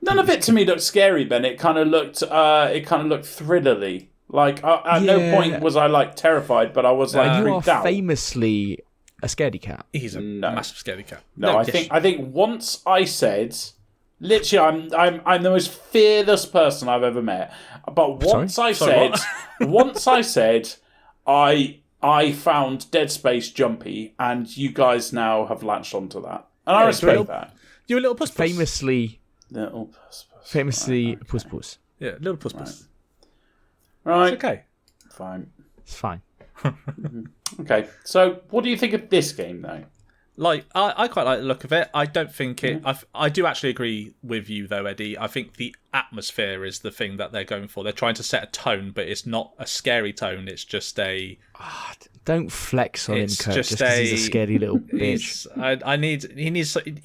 none of it to me looked scary, Ben. It kind of looked thrillerly. Like at no point was I like terrified, but I was like freaked out. You are famously a scaredy cat. He's a massive scaredy cat. No, I think once I said, literally, I'm the most fearless person I've ever met. But once I said, I found Dead Space jumpy, and you guys now have latched onto that, and I respect that. You're a little puss puss. Famously right, puss puss. Yeah, little puss puss. Right. It's okay. Fine. It's fine. Okay, so what do you think of this game, though? Like, I quite like the look of it. I don't think it... I do actually agree with you, though, Eddie. I think the atmosphere is the thing that they're going for. They're trying to set a tone, but it's not a scary tone. It's just a... Don't flex on him, Kurt, just because he's a scaredy little bitch.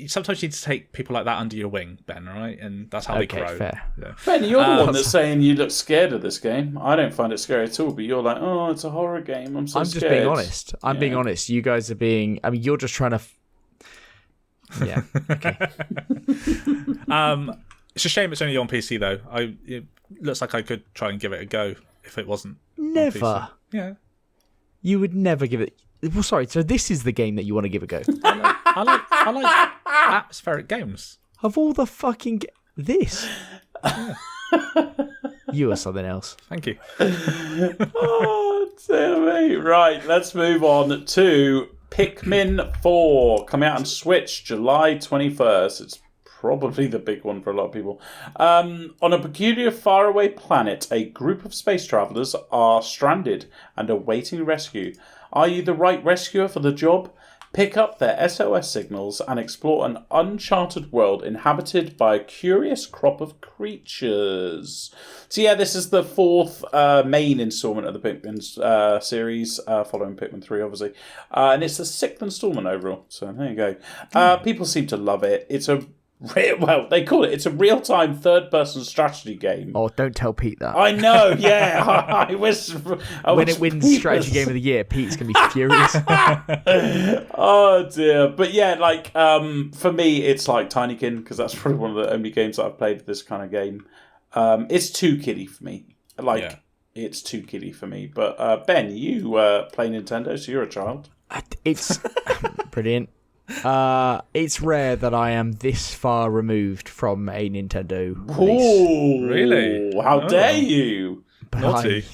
Sometimes you need to take people like that under your wing, Ben, right? And that's how they grow. Okay, fair. Yeah. Ben, you're the one that's saying you look scared of this game. I don't find it scary at all, but you're like, oh, it's a horror game. I'm scared. Just being honest. I'm being honest. You guys are being... I mean, you're just trying to... Yeah, okay. It's a shame it's only on PC, though. It looks like I could try and give it a go if it wasn't Never. on PC. Yeah. You would never give it... Well, sorry, so this is the game that you want to give a go? I like atmospheric games. Of all the fucking... This? Yeah. You are something else. Thank you. Oh, dear me. Right, let's move on to Pikmin 4, coming out on Switch July 21st. It's probably the big one for a lot of people. On a peculiar faraway planet, a group of space travelers are stranded and awaiting rescue. Are you the right rescuer for the job? Pick up their SOS signals and explore an uncharted world inhabited by a curious crop of creatures. So yeah, this is the fourth main installment of the Pikmin series, following Pikmin 3, obviously. And it's the sixth installment overall. So there you go. People seem to love it. It's a... Well, they call it. It's a real-time third-person strategy game. Oh, don't tell Pete that. I know, yeah. I wish... When it wins Strategy Game of the Year, Pete's going to be furious. Oh, dear. But yeah, like, for me, it's like Tinykin, because that's probably one of the only games that I've played with this kind of game. It's too kiddie for me. It's too kiddie for me. But, Ben, you play Nintendo, so you're a child. It's brilliant. It's rare that I am this far removed from a Nintendo release. Oh, really? How dare you? Naughty.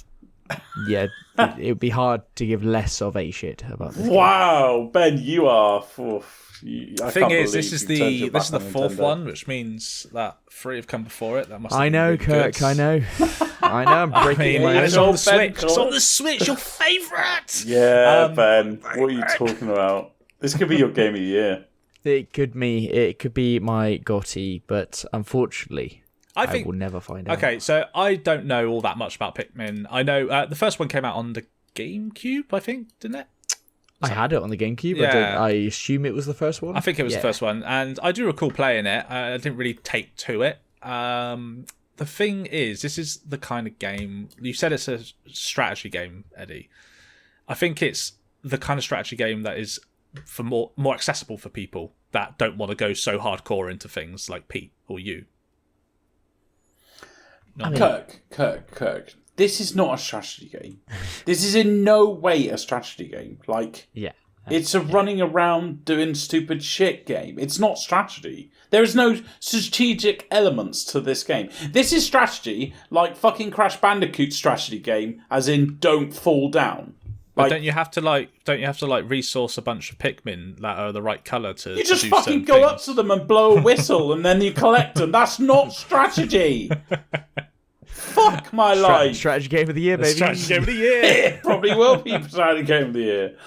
It would be hard to give less of a shit about this. Wow, Ben, you are... The thing is, this is the fourth one, which means that 3 have come before it. That must. I know, Kirk. Good. I know. I'm breaking my. And it's on the Switch. It's on the Switch. Your favourite. Yeah, Ben. What are you talking about? This could be your game of the year. It could be my GOTY, but unfortunately, I will never find out. Okay, so I don't know all that much about Pikmin. I know the first one came out on the GameCube, I think, didn't it? I had it on the GameCube. Yeah. I assume it was the first one. I think it was the first one, and I do recall playing it. I didn't really take to it. The thing is, this is the kind of game... You said it's a strategy game, Eddie. I think it's the kind of strategy game that is for more accessible for people that don't want to go so hardcore into things like Pete or you. Kirk. This is not a strategy game. This is in no way a strategy game. Like, yeah, It's a running around doing stupid shit game. It's not strategy. There is no strategic elements to this game. This is strategy, like fucking Crash Bandicoot strategy game, as in don't fall down. But don't you have to resource a bunch of Pikmin that are the right colour to You just do fucking go things? up to them and blow a whistle and then you collect them. That's not strategy. Fuck my life. Strategy game of the year, baby. Strategy game of the year. It probably will be strategy game of the year.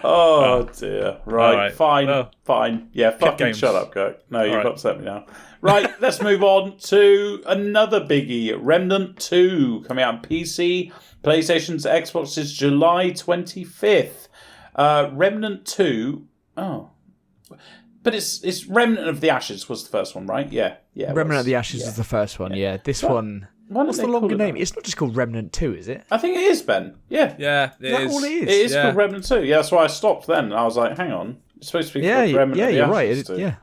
Oh dear. Right. Fine. Well, fine. Yeah, fucking shut up, Kirk. No, you've upset me now. Right, let's move on to another biggie. Remnant 2 coming out on PC, PlayStation's, Xbox's July 25th. Remnant 2. Oh. But it's Remnant of the Ashes was the first one, right? Yeah. Remnant of the Ashes was the first one, yeah. This one... What's the longer name? It's not just called Remnant 2, is it? I think it is, Ben. Yeah. Yeah, it is. All it is? It is called Remnant 2. Yeah, that's why I stopped then. I was like, hang on. It's supposed to be called Remnant of the Ashes. Right. Yeah,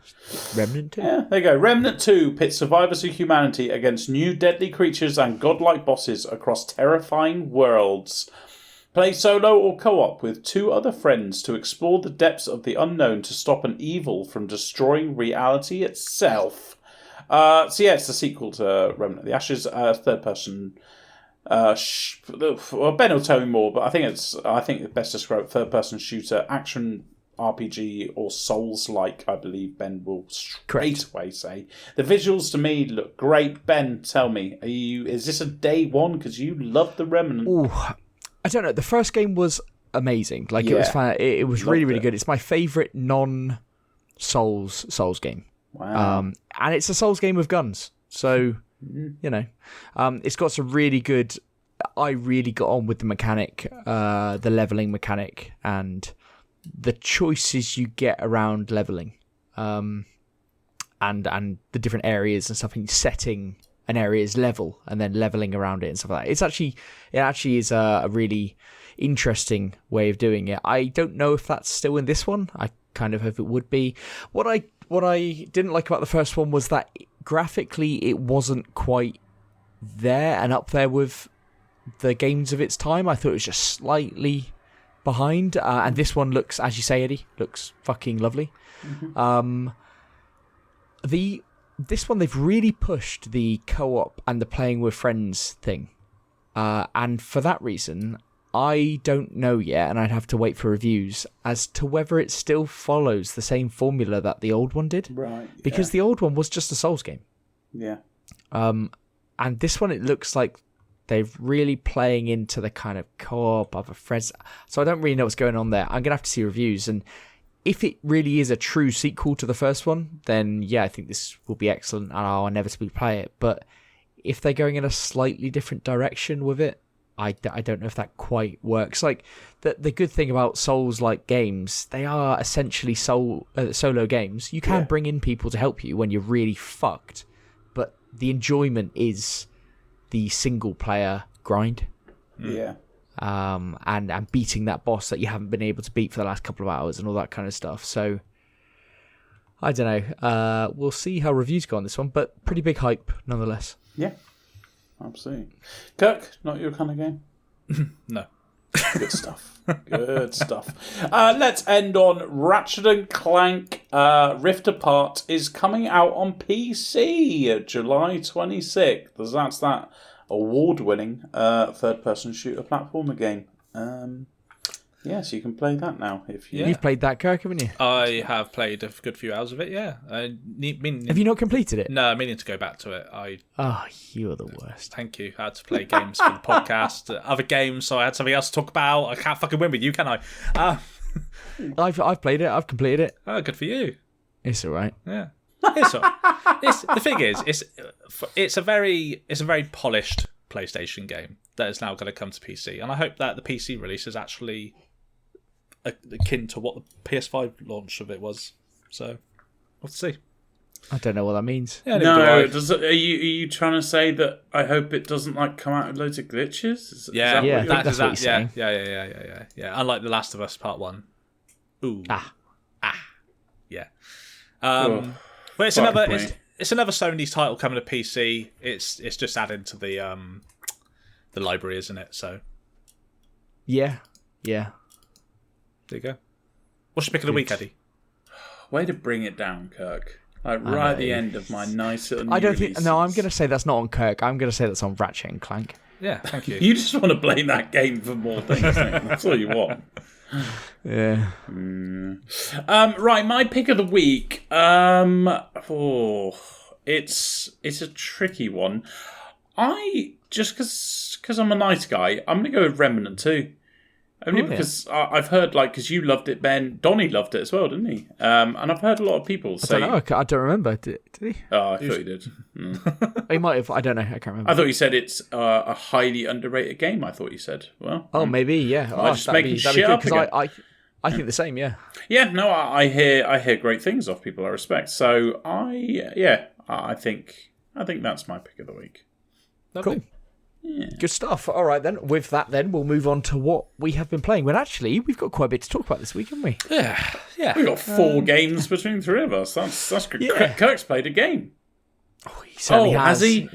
Remnant 2. Yeah, there you go. Remnant 2 pits survivors of humanity against new deadly creatures and godlike bosses across terrifying worlds. Play solo or co-op with 2 other friends to explore the depths of the unknown to stop an evil from destroying reality itself. It's the sequel to Remnant of the Ashes, third person. Ben will tell me more, but I think it's best described third person shooter, action RPG, or Souls-like. I believe Ben will straight away say the visuals to me look great. Ben, tell me, is this a day one because you love the Remnant? Ooh, I don't know. The first game was amazing. It was fun. It was really good. It's my favourite non-Souls game. Wow. And it's a Souls game with guns. So, it's got some really good... I really got on with the mechanic, the levelling mechanic, and the choices you get around levelling. And the different areas and stuff, and setting an area's level and then levelling around it and stuff like that. It actually is a really interesting way of doing it. I don't know if that's still in this one. I kind of hope it would be. What I didn't like about the first one was that graphically it wasn't quite there and up there with the games of its time. I thought it was just slightly behind. And this one looks, as you say, Eddie, looks fucking lovely. Mm-hmm. This one, they've really pushed the co-op and the playing with friends thing. And for that reason, I don't know yet, and I'd have to wait for reviews, as to whether it still follows the same formula that the old one did. Right. Because the old one was just a Souls game. Yeah. And this one, it looks like they're really playing into the kind of co-op, other friends. So I don't really know what's going on there. I'm going to have to see reviews. And if it really is a true sequel to the first one, then yeah, I think this will be excellent and I'll inevitably play it. But if they're going in a slightly different direction with it, I don't know if that quite works. Like, the good thing about Souls-like games, they are essentially solo games. You can bring in people to help you when you're really fucked, but the enjoyment is the single-player grind. Yeah. And beating that boss that you haven't been able to beat for the last couple of hours and all that kind of stuff. So, I don't know. We'll see how reviews go on this one, but pretty big hype nonetheless. Yeah. Absolutely. Kirk, not your kind of game? No. Good stuff. Good stuff. Let's end on Ratchet & Clank Rift Apart is coming out on PC July 26th. That's that award-winning third-person shooter platformer game. So you can play that now. You've played that, Kirk, haven't you? I have played a good few hours of it, yeah. Have you not completed it? No, I'm meaning to go back to it. You're the worst. Thank you. I had to play games for the podcast, other games, so I had something else to talk about. I can't fucking win with you, can I? I've played it. I've completed it. Oh, good for you. It's all right. Yeah. It's all right. The thing is, it's a very polished PlayStation game that is now going to come to PC, and I hope that the PC release is actually akin to what the PS5 launch of it was. So, we'll see. I don't know what that means. Yeah, no, are you trying to say that I hope it doesn't come out with loads of glitches? That's what you're saying. Yeah. Unlike The Last of Us Part 1. Ooh. Yeah. But it's another Sony's title coming to PC. It's just added to the library, isn't it? So. Yeah. There you go. What's your pick of the week, Eddie? Way to bring it down, Kirk. Like right at the end of my nice little I don't think... No, I'm going to say that's not on Kirk. I'm going to say that's on Ratchet and Clank. Yeah, thank you. You just want to blame that game for more things, don't you? That's all you want. Yeah. Right, my pick of the week. It's a tricky one. Just because I'm a nice guy, I'm going to go with Remnant 2. Only because I've heard, because you loved it, Ben. Donnie loved it as well, didn't he? And I've heard a lot of people say... I don't know. I don't remember. Did he? Oh, I thought he did. He might have. I don't know. I can't remember. I thought you said it's a highly underrated game, I thought you said. Well, maybe, yeah. I'm just making shit up again. I think the same, yeah. Yeah, no, I hear great things off people I respect. So, I think that's my pick of the week. Cool. Yeah. Good stuff. All right, then. With that, then, we'll move on to what we have been playing. Well, actually, we've got quite a bit to talk about this week, haven't we? Yeah. We've got 4 games between 3 of us. That's good. Yeah. Kirk's played a game. Oh, he certainly has. Has he?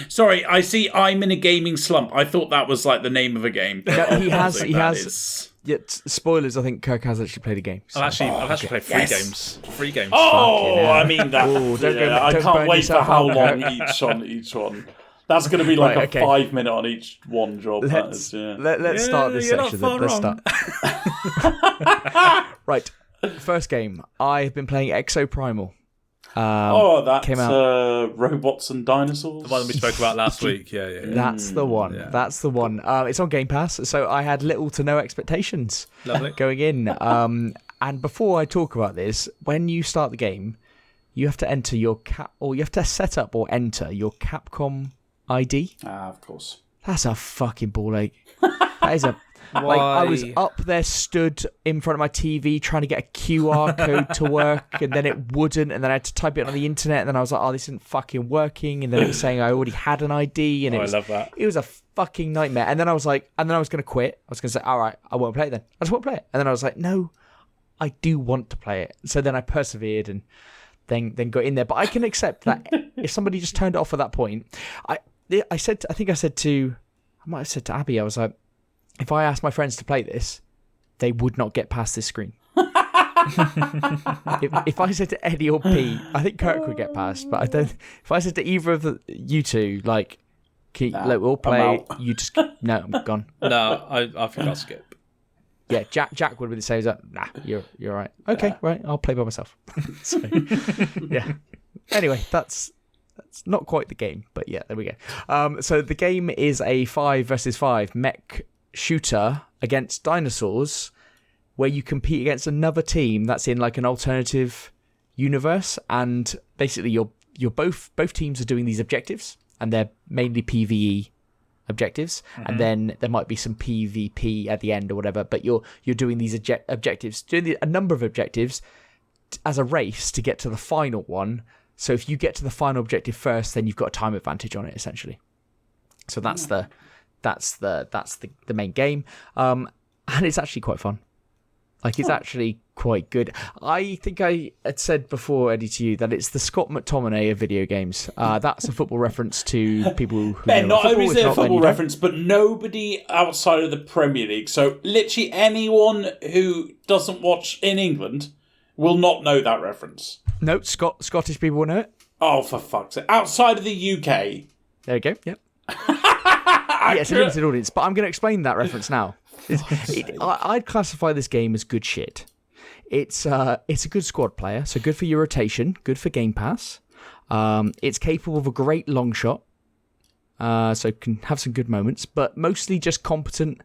Sorry. I see I'm in a gaming slump. I thought that was like the name of a game. No, he has. He has. Yet, spoilers, I think Kirk has actually played a game. So. I've actually played 3 games. 3 games. Oh, I mean, that. I can't wait for how long each one. That's going to be like a 5-minute on each one job. Let's start this section. Let's start. Right. First game. I've been playing Exoprimal. Came out. Robots and dinosaurs. The one we spoke about last week. Yeah. That's the one. Yeah. That's the one. It's on Game Pass, so I had little to no expectations going in. And before I talk about this, when you start the game, you have to enter you have to set up or enter your Capcom ID. Of course. That's a fucking ball ache. That is a... I was up there, stood in front of my TV, trying to get a QR code to work, and then it wouldn't, and then I had to type it on the internet, and then I was like, oh, this isn't fucking working, and then it was saying I already had an ID, and I love that. It was a fucking nightmare. And then I was like, I was going to quit. I was going to say, all right, I won't play it then. I just won't play it. And then I was like, no, I do want to play it. So then I persevered and then got in there. But I can accept that if somebody just turned it off at that point, I might have said to Abby, I was like, if I asked my friends to play this, they would not get past this screen. if I said to Eddie or Pete, I think Kirk would get past, but I don't. If I said to either of you two, we'll play, you just I'm gone. No, I think I'll skip. Yeah, Jack would be the same. He's like, nah, you're all right. Okay, right, I'll play by myself. So, yeah. Anyway, that's not quite the game, but yeah, there we go. So the game is a 5 versus 5 mech shooter against dinosaurs, where you compete against another team that's in like an alternative universe, and basically you're both teams are doing these objectives, and they're mainly PvE objectives, and then there might be some PvP at the end or whatever. But you're doing these objectives, a number of objectives as a race to get to the final one. So if you get to the final objective first, then you've got a time advantage on it, essentially. So that's the main game, and it's actually quite fun. It's actually quite good. I think I had said before, Eddie, to you that it's the Scott McTominay of video games. That's a football reference to people who Ben, know not only is it a football then reference, but nobody outside of the Premier League, so literally anyone who doesn't watch in England will not know that reference. No, Scottish people will know it. Oh, for fuck's sake. Outside of the UK. There you go, yep. Yeah, it's a limited audience, but I'm going to explain that reference now. I'd classify this game as good shit. It's a good squad player, so good for your rotation, good for Game Pass. It's capable of a great long shot, so can have some good moments, but mostly just competent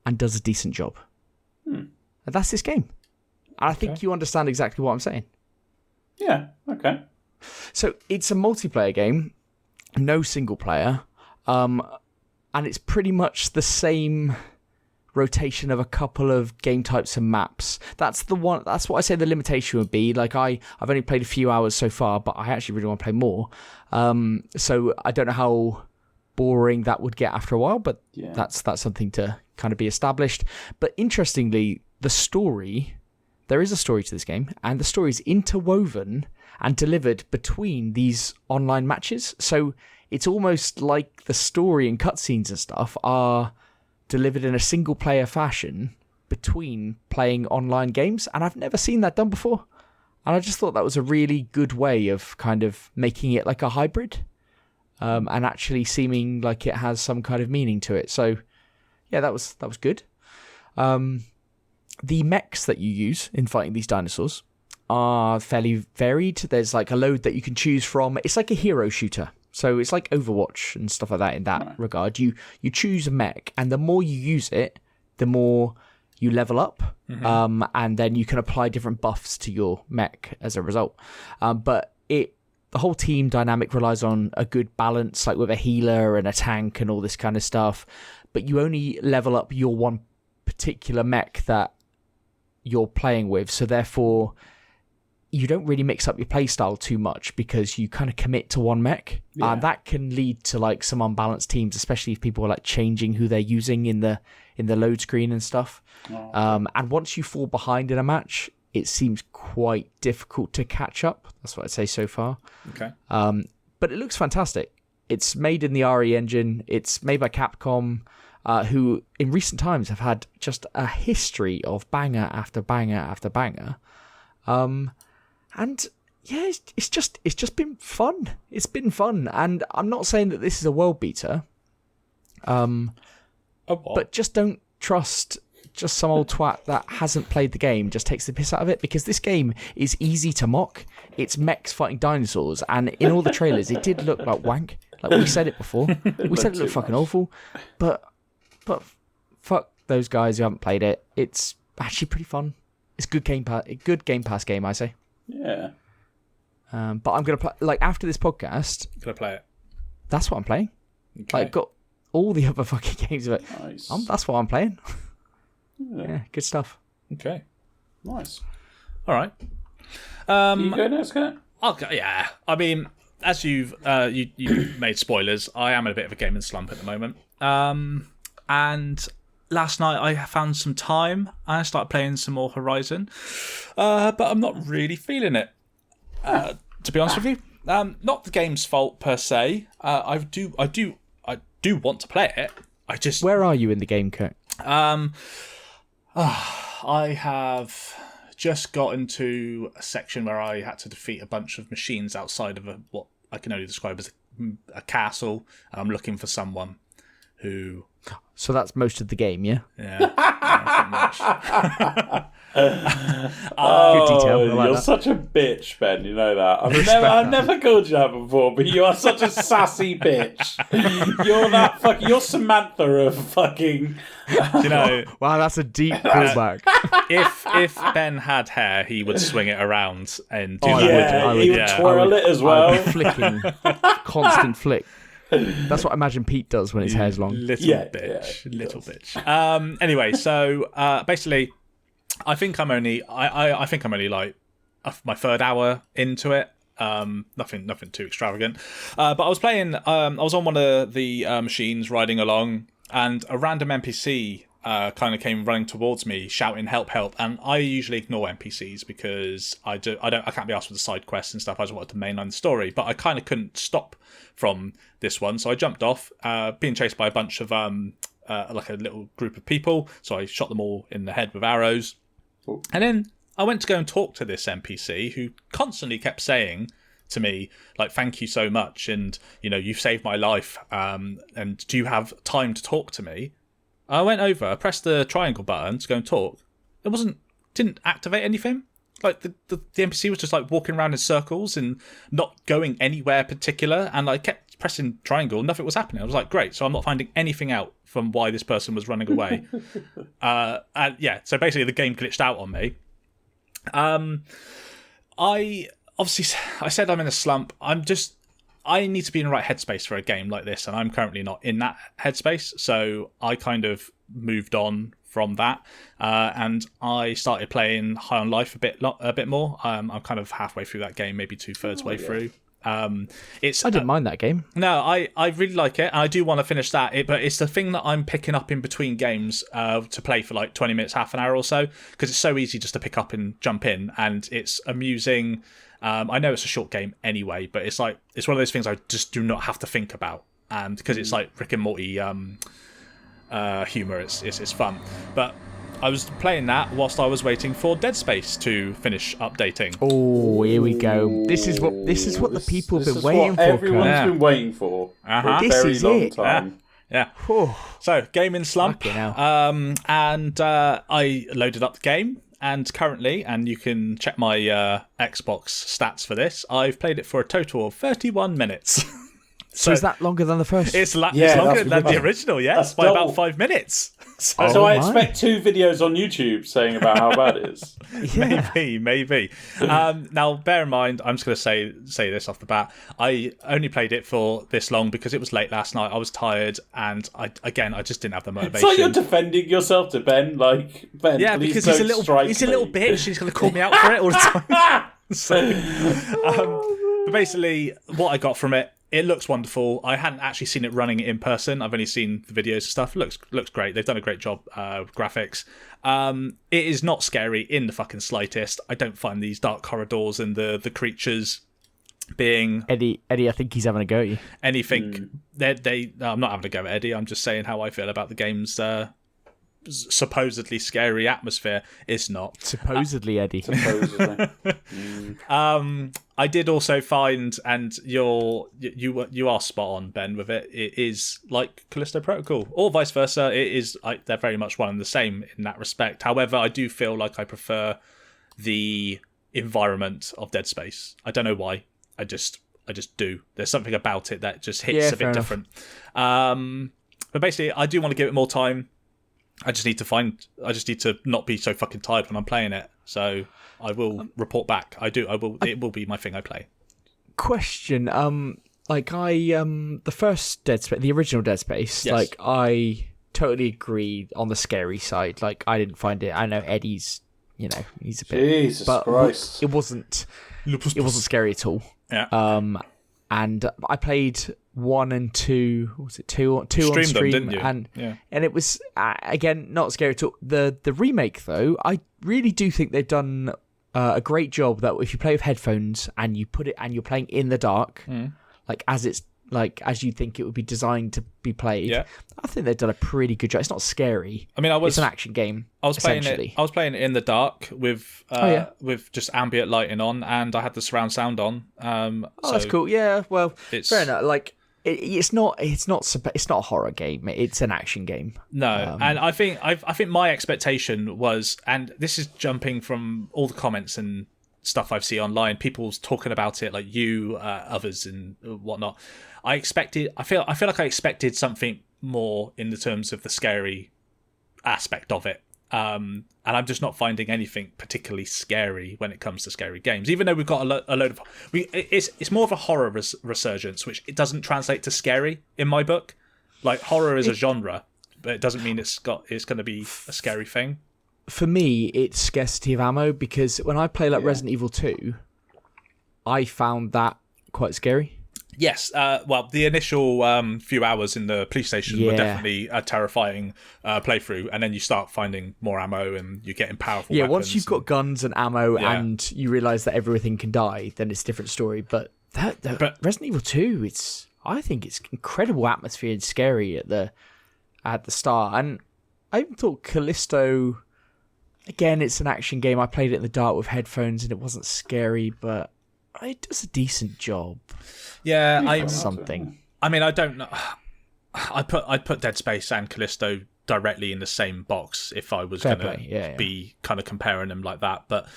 and does a decent job. And that's this game. And I think you understand exactly what I'm saying. Yeah, okay. So it's a multiplayer game, no single player, and it's pretty much the same rotation of a couple of game types and maps. That's what I say the limitation would be. I've only played a few hours so far, but I actually really want to play more. So I don't know how boring that would get after a while, but that's something to kind of be established. But interestingly, there is a story to this game, and the story is interwoven and delivered between these online matches. So it's almost like the story and cutscenes and stuff are delivered in a single player fashion between playing online games, and I've never seen that done before. And I just thought that was a really good way of kind of making it like a hybrid, and actually seeming like it has some kind of meaning to it. So, yeah, that was good. The mechs that you use in fighting these dinosaurs are fairly varied. There's like a load that you can choose from. It's like a hero shooter. So it's like Overwatch and stuff like that in that regard. You choose a mech, and the more you use it, the more you level up, and then you can apply different buffs to your mech as a result. But the whole team dynamic relies on a good balance, like with a healer and a tank and all this kind of stuff. But you only level up your one particular mech that you're playing with, so therefore you don't really mix up your playstyle too much because you kind of commit to one mech. And that can lead to like some unbalanced teams, especially if people are like changing who they're using in the load screen and stuff. And once you fall behind in a match, it seems quite difficult to catch up. That's what I'd say so far. Okay. But it looks fantastic. It's made in the RE engine. It's made by Capcom, who in recent times have had just a history of banger after banger after banger. And yeah, it's just been fun. It's been fun, and I'm not saying that this is a world beater. But just don't trust just some old twat that hasn't played the game, just takes the piss out of it, because this game is easy to mock. It's mechs fighting dinosaurs, and in all the trailers, it did look like wank. Like we said it before, we said it looked fucking awful, but fuck those guys who haven't played it. It's actually pretty fun. It's good Game Pass game, I say. Yeah. But I'm gonna play, like, after this podcast. Gonna play it. That's what I'm playing. Okay. Like, got all the other fucking games of it. Nice. That's what I'm playing. Yeah, good stuff. Okay. Nice. All right. You go next, can it? Okay. Yeah. I mean, as you've made spoilers, I am in a bit of a gaming slump at the moment. And last night I found some time. I started playing some more Horizon, but I'm not really feeling it. To be honest with you, not the game's fault per se. I do want to play it. I just. Where are you in the game, Kurt? I have just got into a section where I had to defeat a bunch of machines outside of what I can only describe as a castle, and I'm looking for someone who. So that's most of the game, yeah? Yeah, pretty much. Good detail. You're such a bitch, Ben. You know that. I've never called you that before, but you are such a sassy bitch. You're Samantha of fucking. You know, wow, that's a deep callback. If Ben had hair, he would swing it around and do that. He would twirl it as well. Flicking, constant flick. That's what I imagine Pete does when his hair's long. Little bitch. Anyway, so basically, I think I'm only like my third hour into it. Nothing too extravagant. But I was playing. I was on one of the machines riding along, and a random NPC kind of came running towards me, shouting "Help! Help!" And I usually ignore NPCs because I can't be asked for the side quests and stuff. I just wanted to mainline the story, but I kind of couldn't stop from this one, so I jumped off, being chased by a bunch of like a little group of people. So I shot them all in the head with arrows, and then I went to go and talk to this NPC who constantly kept saying to me, like, "Thank you so much, and you've saved my life. And do you have time to talk to me?" I went over, pressed the triangle button to go and talk. It didn't activate anything. Like the NPC was just like walking around in circles and not going anywhere particular. And I kept pressing triangle, nothing was happening. I was like, great, so I'm not finding anything out from why this person was running away. And yeah, so basically the game glitched out on me. I said I'm in a slump. I need to be in the right headspace for a game like this, and I'm currently not in that headspace. So I kind of moved on from that, and I started playing High on Life a bit more. I'm kind of halfway through that game, maybe 2/3 way through. I didn't mind that game. No, I really like it, and I do want to finish that. But it's the thing that I'm picking up in between games to play for like 20 minutes, half an hour or so, because it's so easy just to pick up and jump in, and it's amusing. I know it's a short game anyway, but it's one of those things I just do not have to think about, and because it's like Rick and Morty humor, it's fun. But I was playing that whilst I was waiting for Dead Space to finish updating. Oh, here we go. This is what the people have been waiting for. Everyone's been waiting for a very long time. Yeah. So, gaming slump. And I loaded up the game, and currently, and you can check my Xbox stats for this, I've played it for a total of 31 minutes. So is that longer than the first? It's longer than the original, yes, by about 5 minutes. So I expect 2 videos on YouTube saying about how bad it is. Maybe. Now, bear in mind, I'm just going to say this off the bat. I only played it for this long because it was late last night. I was tired, and I just didn't have the motivation. It's like you're defending yourself to Ben, like Ben. Yeah, because he's a little bitch. He's going to call me out for it all the time. But basically, what I got from it. It looks wonderful. I hadn't actually seen it running in person. I've only seen the videos and stuff. It looks great. They've done a great job with graphics. It is not scary in the fucking slightest. I don't find these dark corridors and the creatures being... Eddie, I think he's having a go at you. Anything. I'm not having a go at Eddie. I'm just saying how I feel about the game's supposedly scary atmosphere. It's not. Supposedly, Eddie. Supposedly. I did also find, and you are spot on, Ben, with it. It is like Callisto Protocol, or vice versa. It is they're very much one and the same in that respect. However, I do feel like I prefer the environment of Dead Space. I don't know why. I just do. There's something about it that just hits a bit different. But basically, I do want to give it more time. I just need to not be so fucking tired when I'm playing it. So I will report back. It will be my thing I play. Question. The first Dead Space, the original Dead Space, yes. I totally agree on the scary side. I didn't find it. I know Eddie's, he's a bit. Jesus Christ. It wasn't scary at all. Yeah. And I played 1 and 2. What was it 2 on stream? Them, didn't you? And it was again not scary at all. The remake though, I really do think they've done a great job. That if you play with headphones and you put it and you're playing in the dark, as you think it would be designed to be played, I think they've done a pretty good job. It's not scary. I mean, it's an action game. I was playing it in the dark with just ambient lighting on, and I had the surround sound on. That's cool. Yeah, well, fair enough. It's not a horror game. It's an action game. No, and I think my expectation was, and this is jumping from all the comments and stuff I've seen online, people's talking about it, like you, others, and whatnot. I feel like I expected something more in the terms of the scary aspect of it. And I'm just not finding anything particularly scary when it comes to scary games. Even though we've got a load of... It's more of a horror resurgence, which it doesn't translate to scary in my book. Like, horror is a genre, but it doesn't mean it's going to be a scary thing. For me, it's scarcity of ammo, because when I play Resident Evil 2, I found that quite scary. Yes, well, the initial few hours in the police station were definitely a terrifying playthrough, and then you start finding more ammo and you're getting powerful weapons. Once you've got guns and ammo and you realise that everything can die, then it's a different story. But Resident Evil 2, I think it's incredible atmosphere and scary at the start. And I even thought Callisto, again, it's an action game. I played it in the dark with headphones and it wasn't scary, but it does a decent job. Yeah, something. I mean, I don't know. I'd put Dead Space and Callisto directly in the same box if I was going to be kind of comparing them like that. But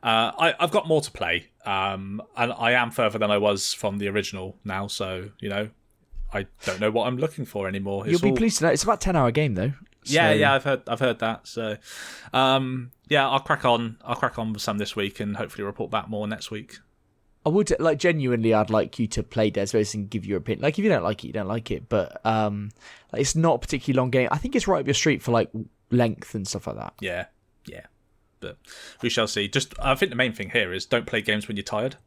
I've got more to play, and I am further than I was from the original now. So I don't know what I'm looking for anymore. You'll be pleased to know it's about a 10-hour game though. So... Yeah, I've heard that. So I'll crack on with some this week and hopefully report back more next week. I would genuinely. I'd like you to play Dead Space and give your opinion. If you don't like it, you don't like it. But it's not a particularly long game. I think it's right up your street for length and stuff like that. Yeah. But we shall see. I think the main thing here is don't play games when you're tired.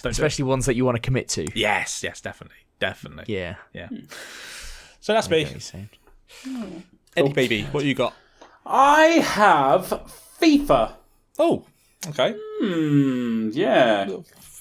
Especially ones that you want to commit to. Yes, definitely. Yeah. So that's me. Eddie, baby, what you got? I have FIFA. Oh. Okay. Yeah.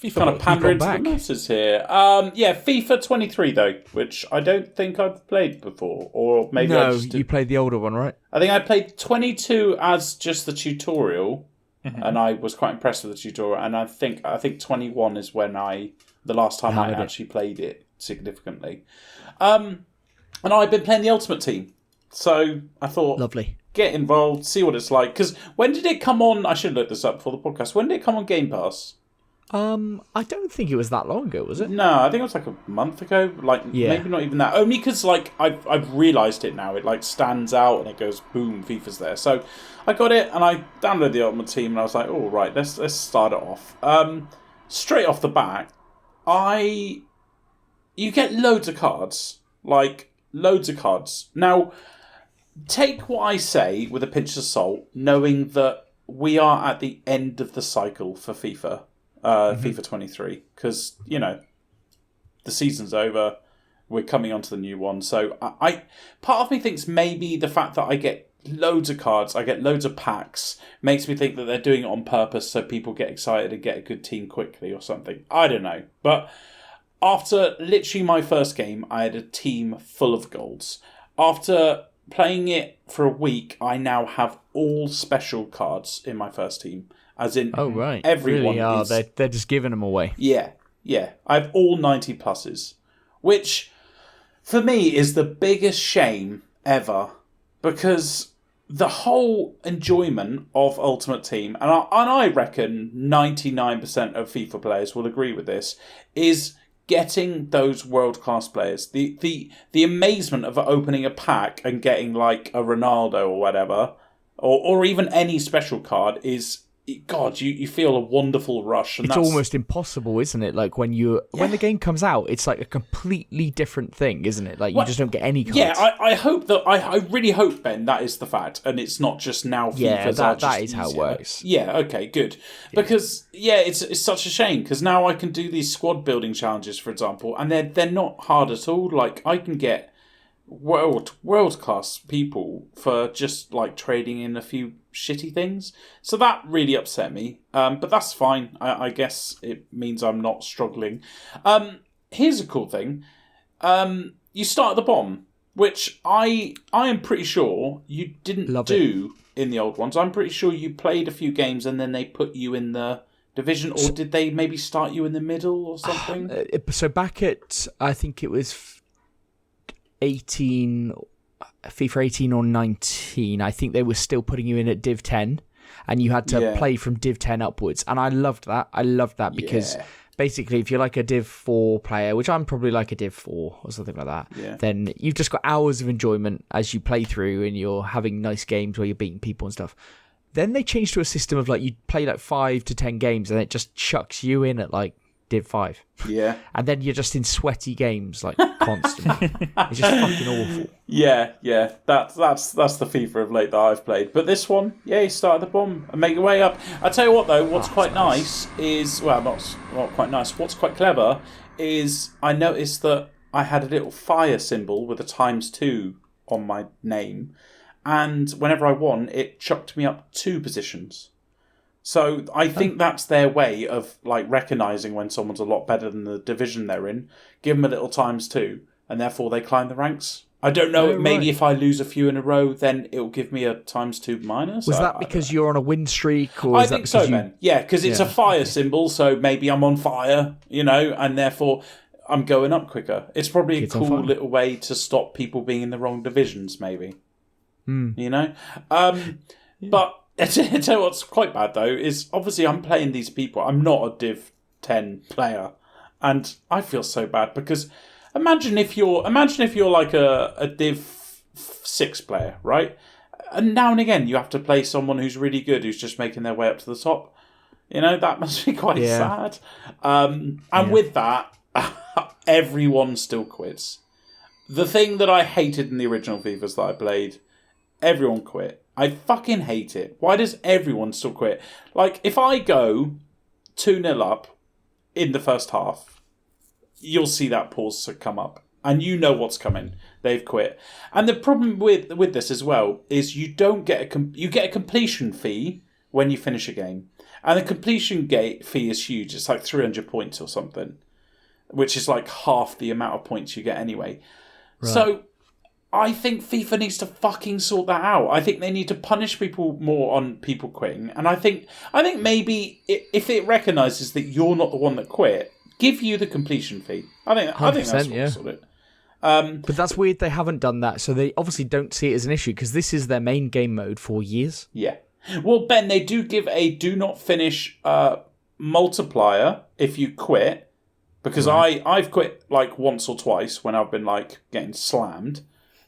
FIFA Kind of pandering to back. the masses here. FIFA 23 though, which I don't think I've played before, or maybe I No, just did. you played the older one, right? I think I played 22 as just the tutorial, and I was quite impressed with the tutorial. And I think 21 is when the last time I actually played it significantly. And I've been playing the Ultimate Team, so I thought, Lovely. Get involved, see what it's like. Because when did it come on? I should look this up before the podcast. When did it come on Game Pass? I don't think it was that long ago, was it? No, I think it was like a month ago. Maybe not even that. Only because I've realised it now. It stands out and it goes boom, FIFA's there. So I got it and I downloaded the Ultimate Team and I was like, all right, let's start it off. Straight off the bat, you get loads of cards, loads of cards. Now, take what I say with a pinch of salt, knowing that we are at the end of the cycle for FIFA. FIFA 23, because the season's over, we're coming on to the new one. So I part of me thinks maybe the fact that I get loads of cards, I get loads of packs, makes me think that they're doing it on purpose so people get excited and get a good team quickly or something. I don't know, but after literally my first game, I had a team full of golds. After playing it for a week, I now have all special cards in my first team. As in, everyone is... They're just giving them away. Yeah. I have all 90 pluses, which for me is the biggest shame ever, because the whole enjoyment of Ultimate Team, and I reckon 99% of FIFA players will agree with this, is getting those world-class players. The amazement of opening a pack and getting like a Ronaldo or whatever, or even any special card is... God, you feel a wonderful rush. And it's almost impossible, isn't it? Like when the game comes out, it's like a completely different thing, isn't it? Like you just don't get any cards. Yeah, I hope that I really hope, Ben, that is the fact, and it's not just now. Yeah, that is easier. how it works. Yeah, okay, good. Yeah. Because it's such a shame because now I can do these squad building challenges, for example, and they're not hard at all. Like I can get world class people for just like trading in a few shitty things, so that really upset me, but that's fine. I guess it means I'm not struggling. Here's a cool thing. You start at the bottom, which I am pretty sure you didn't do in the old ones. I'm pretty sure you played a few games and then they put you in the division, or did they maybe start you in the middle or something? So back at, I think it was FIFA 18 or 19, I think they were still putting you in at Div 10, and you had to play from Div 10 upwards, and I loved that because basically if you're like a Div 4 player, which I'm probably like a Div 4 or something like that, then you've just got hours of enjoyment as you play through and you're having nice games where you're beating people and stuff. Then they changed to a system of like you play like 5 to 10 games and it just chucks you in at like Div 5. Yeah. And then you're just in sweaty games like constantly. It's just fucking awful. Yeah. That's the FIFA of late that I've played. But this one, you start at the bottom and make your way up. I tell you what though, what's quite nice is, well, not quite nice, what's quite clever is I noticed that I had a little fire symbol with a ×2 on my name, and whenever I won, it chucked me up 2 positions. So I think that's their way of like recognising when someone's a lot better than the division they're in. Give them a little ×2, and therefore they climb the ranks. I don't know. Maybe if I lose a few in a row, then it'll give me a ×2 minus. Was that because you're on a win streak? Or I think so, Ben. Yeah, because it's a fire symbol, so maybe I'm on fire, and therefore I'm going up quicker. It's probably a cool little way to stop people being in the wrong divisions, maybe. But I tell you what's quite bad though is obviously I'm playing these people. I'm not a Div 10 player, and I feel so bad because imagine if you're like a Div 6 player, right? And now and again you have to play someone who's really good, who's just making their way up to the top. That must be quite sad. And with that, everyone still quits. The thing that I hated in the original FIFAs that I played, everyone quit. I fucking hate it. Why does everyone still quit? Like, if I go 2-0 up in the first half, you'll see that pause come up. And you know what's coming. They've quit. And the problem with this as well is you don't get you get a completion fee when you finish a game. And the completion gate fee is huge. It's like 300 points or something, which is like half the amount of points you get anyway. Right. So I think FIFA needs to fucking sort that out. I think they need to punish people more on people quitting. And I think maybe if it recognises that you're not the one that quit, give you the completion fee. I think that's what sort it. But that's weird they haven't done that, so they obviously don't see it as an issue, because this is their main game mode for years. Yeah. Well, Ben, they do give a do not finish multiplier if you quit, because I've quit like once or twice when I've been like getting slammed.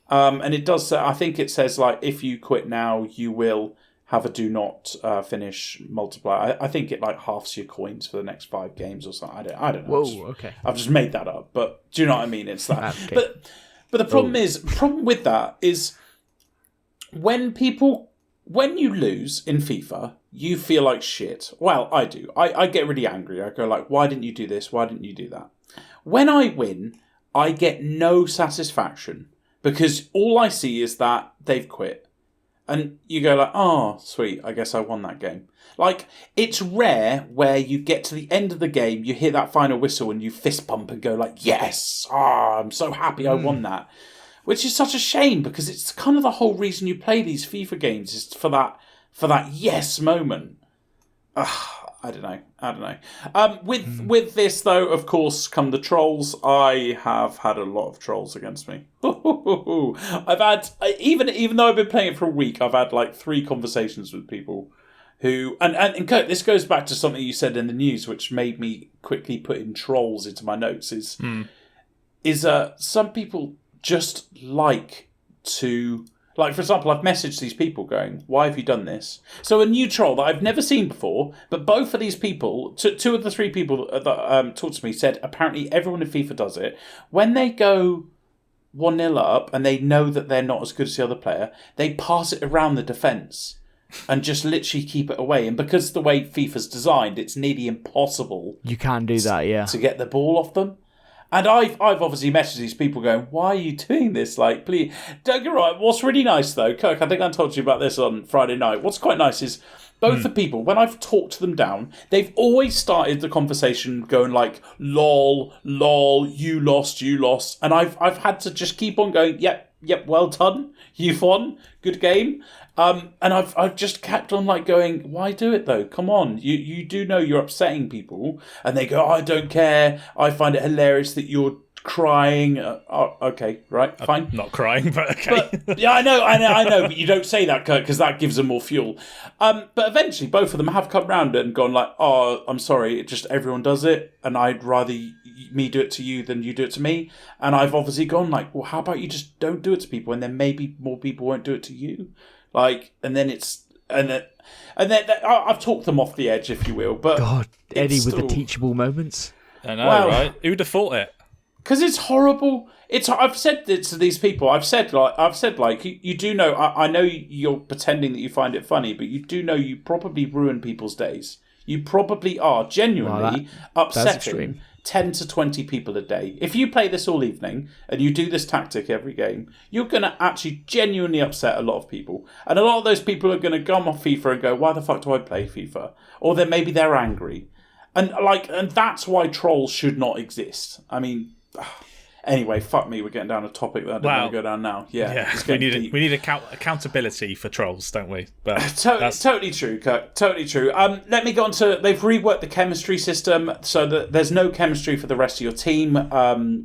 And it does say, I think it says like, if you quit now, you will have a do not finish multiplier. I think it like halves your coins for the next 5 games or something. I don't know. Whoa, okay. I've just made that up, but do you know what I mean? It's that. Okay. But the problem with that is when you lose in FIFA, you feel like shit. Well, I do. I get really angry. I go like, why didn't you do this? Why didn't you do that? When I win, I get no satisfaction, because all I see is that they've quit. And you go like, oh, sweet, I guess I won that game. Like, it's rare where you get to the end of the game, you hear that final whistle and you fist pump and go like, yes, I'm so happy I won that. Which is such a shame, because it's kind of the whole reason you play these FIFA games is for that yes moment. I don't know. With this, though, of course, come the trolls. I have had a lot of trolls against me. I've had, even though I've been playing it for a week, I've had like 3 conversations with people who, and Kurt, this goes back to something you said in the news, which made me quickly put in trolls into my notes. Is some people just like to. Like, for example, I've messaged these people going, why have you done this? So a new troll that I've never seen before, but both of these people, 2 of the 3 people that talked to me said apparently everyone in FIFA does it. When they go 1-0 up and they know that they're not as good as the other player, they pass it around the defence and just literally keep it away. And because the way FIFA's designed, it's nearly impossible. You can do that, yeah. To get the ball off them. And I've obviously messaged these people going, why are you doing this? Like, please, don't get right. What's really nice, though, Kirk, I think I told you about this on Friday night. What's quite nice is both the people, when I've talked them down, they've always started the conversation going like, lol, you lost. And I've had to just keep on going, yep, well done. You've won. Good game. And I've just kept on like going, why do it though? Come on, you do know you're upsetting people, and they go, I don't care. I find it hilarious that you're crying. Okay, right, fine. I'm not crying, but okay. But, yeah, I know, but you don't say that, Kurt, because that gives them more fuel. But eventually, both of them have come round and gone like, oh, I'm sorry, it just everyone does it, and I'd rather me do it to you than you do it to me. And I've obviously gone like, well, how about you just don't do it to people, and then maybe more people won't do it to you. Like, and then I've talked them off the edge, if you will. But God, Eddie with the teachable moments. I know, right? Who'd have thought it? Because it's horrible. I've said it to these people. I've said like you do know. I know you're pretending that you find it funny, but you do know you probably ruin people's days. You probably are genuinely upsetting 10 to 20 people a day. If you play this all evening and you do this tactic every game, you're going to actually genuinely upset a lot of people. And a lot of those people are going to come off FIFA and go, why the fuck do I play FIFA? Or then maybe they're angry. And that's why trolls should not exist. I mean, anyway, fuck me, we're getting down a topic that I don't want to go down now. Yeah, we need accountability for trolls, don't we? But totally true, Kirk. Totally true. Let me go on to, they've reworked the chemistry system so that there's no chemistry for the rest of your team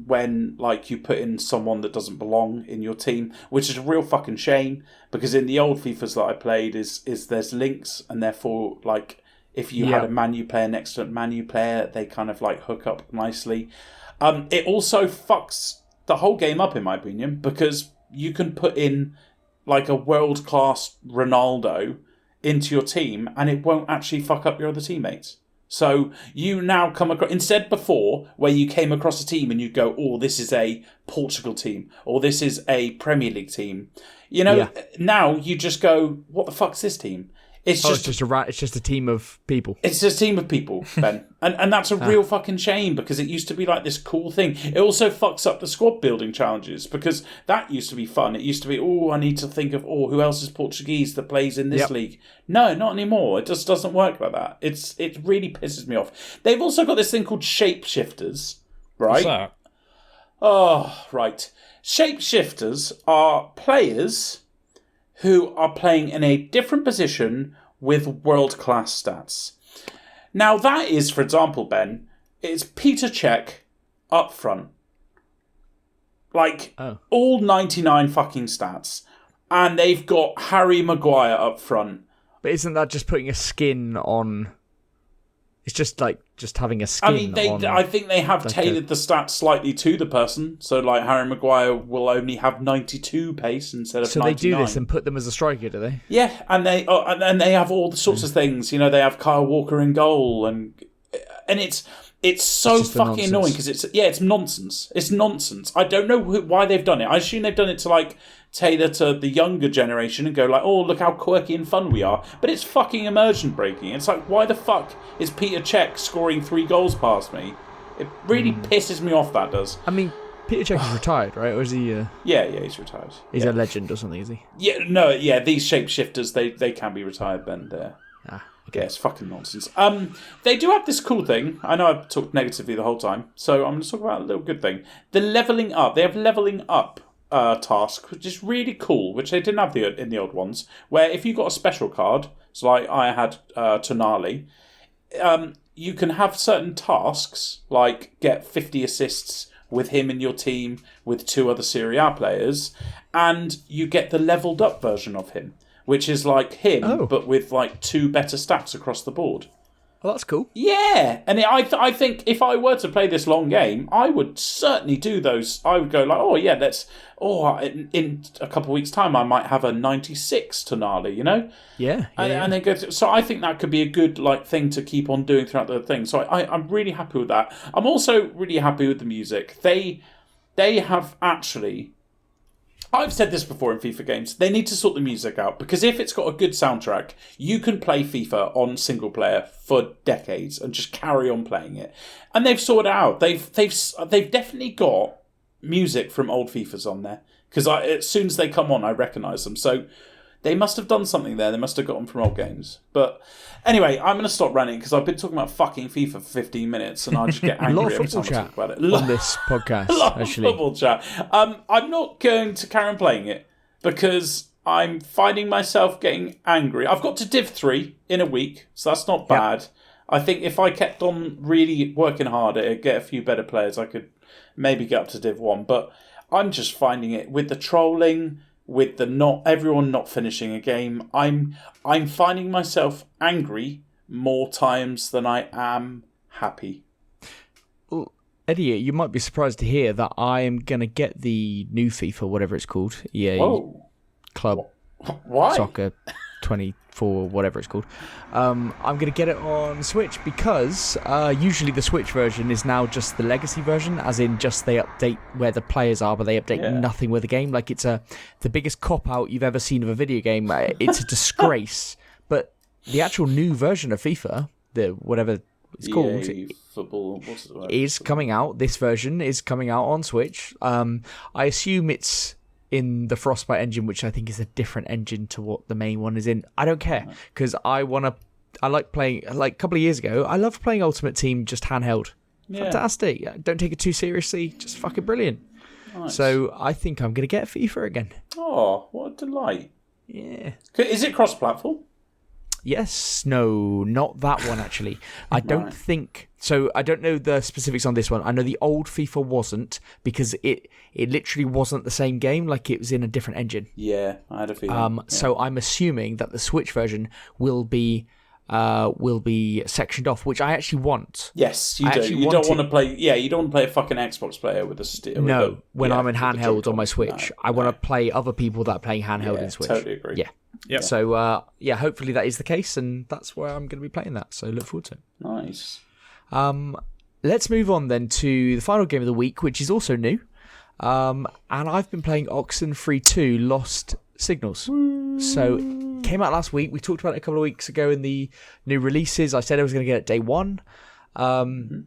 when like you put in someone that doesn't belong in your team, which is a real fucking shame, because in the old FIFAs that I played is there's links, and therefore like if you had a Man U player next to a Man U player, they kind of like hook up nicely. It also fucks the whole game up, in my opinion, because you can put in like a world-class Ronaldo into your team and it won't actually fuck up your other teammates. So you now come across, instead before, where you came across a team and you go, oh, this is a Portugal team, or this is a Premier League team. You know, now you just go, what the fuck's this team? It's it's just a team of people. It's just a team of people, Ben. and that's a real fucking shame because it used to be like this cool thing. It also fucks up the squad building challenges because that used to be fun. It used to be, I need to think of, who else is Portuguese that plays in this league? No, not anymore. It just doesn't work like that. It really pisses me off. They've also got this thing called shapeshifters, right? What's that? Oh, right. Shapeshifters are players who are playing in a different position with world-class stats. Now, that is, for example, Ben, it's Peter Cech up front. Like, all 99 fucking stats. And they've got Harry Maguire up front. But isn't that just putting a skin on... It's just having a skin I think they have tailored the stats slightly to the person. So, like, Harry Maguire will only have 92 pace instead of 99. So they do this and put them as a striker, do they? Yeah, and they have all the sorts of things. You know, they have Kyle Walker in goal, and it's so fucking annoying because it's nonsense. It's nonsense. I don't know why they've done it. I assume they've done it to like tailor to the younger generation and go like, look how quirky and fun we are. But it's fucking immersion breaking. It's like, why the fuck is Peter Cech scoring 3 goals past me? It really pisses me off, that does. I mean, Peter Cech is retired, right? Or is he... Yeah, he's retired. He's a legend or something, is he? Yeah, these shapeshifters, they can be retired, Ben. Okay. Yeah, it's fucking nonsense. They do have this cool thing. I know I've talked negatively the whole time, so I'm going to talk about a little good thing. The levelling up. They have levelling up task, which is really cool, which they didn't have in the old ones, where if you got a special card, so like I had Tonali, you can have certain tasks, like get 50 assists with him in your team with 2 other Serie A players, and you get the leveled up version of him, which is like him, but with like 2 better stats across the board. Well, that's cool. Yeah, and I think if I were to play this long game, I would certainly do those. I would go like, in a couple of weeks' time, I might have a 96 Tonali, you know? Yeah. And then go through. So I think that could be a good like thing to keep on doing throughout the thing. So I'm really happy with that. I'm also really happy with the music. They have actually... I've said this before in FIFA games. They need to sort the music out because if it's got a good soundtrack, you can play FIFA on single player for decades and just carry on playing it. And they've sorted it out. They've definitely got music from old FIFAs on there because as soon as they come on, I recognise them. So they must have done something there. They must have got them from old games. But anyway, I'm going to stop ranting because I've been talking about fucking FIFA for 15 minutes and I just get angry every time I talk about it. On this podcast, a lot actually. Of football chat. I'm not going to carry on playing it because I'm finding myself getting angry. I've got to Div 3 in a week, so that's not bad. Yep. I think if I kept on really working hard at it, get a few better players, I could maybe get up to Div 1. But I'm just finding it with the trolling... with the everyone not finishing a game, I'm finding myself angry more times than I am happy. Well, Eddie, you might be surprised to hear that I am going to get the new FIFA, whatever it's called. Club Why? Soccer 24, whatever it's called. I'm going to get it on Switch because usually the Switch version is now just the legacy version, as in just they update where the players are, but they update nothing with the game. Like it's the biggest cop-out you've ever seen of a video game. It's a disgrace. But the actual new version of FIFA, whatever it's called, football, is coming out. This version is coming out on Switch. I assume it's in the Frostbite engine, which I think is a different engine to what the main one is in. I don't care, because I like playing, like a couple of years ago, I loved playing Ultimate Team just handheld. Yeah. Fantastic. Don't take it too seriously, just fucking brilliant. Nice. So I think I'm going to get FIFA again. Oh, what a delight. Yeah. Is it cross-platform? Yes, no, not that one actually. I don't think so. I don't know the specifics on this one. I know the old FIFA wasn't, because it literally wasn't the same game. Like it was in a different engine. Yeah, I had a feeling. So I'm assuming that the Switch version will be sectioned off, which I actually want. Yes, you do. You don't want to play. Yeah, you don't want to play a fucking Xbox player with a stick. No, when I'm in handheld on my Switch, I want to play other people that are playing handheld in Switch. Totally agree. Yeah. Yep. So, hopefully that is the case, and that's where I'm going to be playing that. So look forward to it. Nice. Let's move on then to the final game of the week, which is also new. And I've been playing Oxenfree 2 Lost Signals. So, came out last week. We talked about it a couple of weeks ago in the new releases. I said I was going to get it day one. And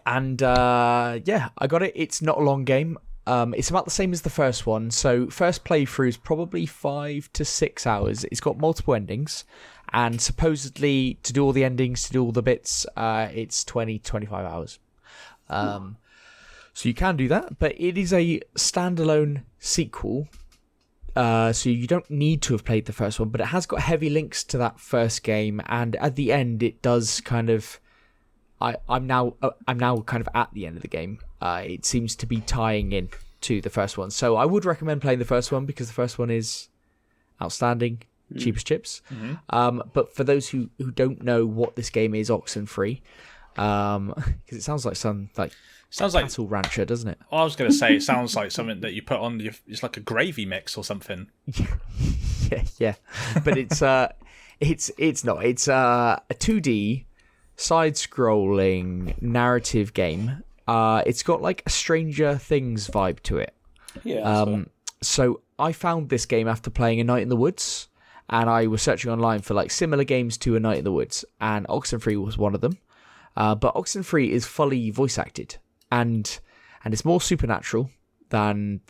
I got it. It's not a long game. It's about the same as the first one. So first playthrough is probably 5 to 6 hours. It's got multiple endings. And supposedly to do all the endings, to do all the bits, it's 20, 25 hours. So you can do that. But it is a standalone sequel. So you don't need to have played the first one. But it has got heavy links to that first game. And at the end, it does kind of... I'm now kind of at the end of the game. It seems to be tying in to the first one. So I would recommend playing the first one because the first one is outstanding, cheap as chips. But for those who don't know what this game is, Oxenfree, because it sounds like some cattle rancher, doesn't it? I was going to say it sounds like something that you put on. It's like a gravy mix or something. yeah. But it's not. It's a 2D. Side-scrolling narrative game. It's got like a Stranger Things vibe to it. Yeah. So I found this game after playing A Night in the Woods, and I was searching online for like similar games to A Night in the Woods, and Oxenfree was one of them. But Oxenfree is fully voice acted, and it's more supernatural than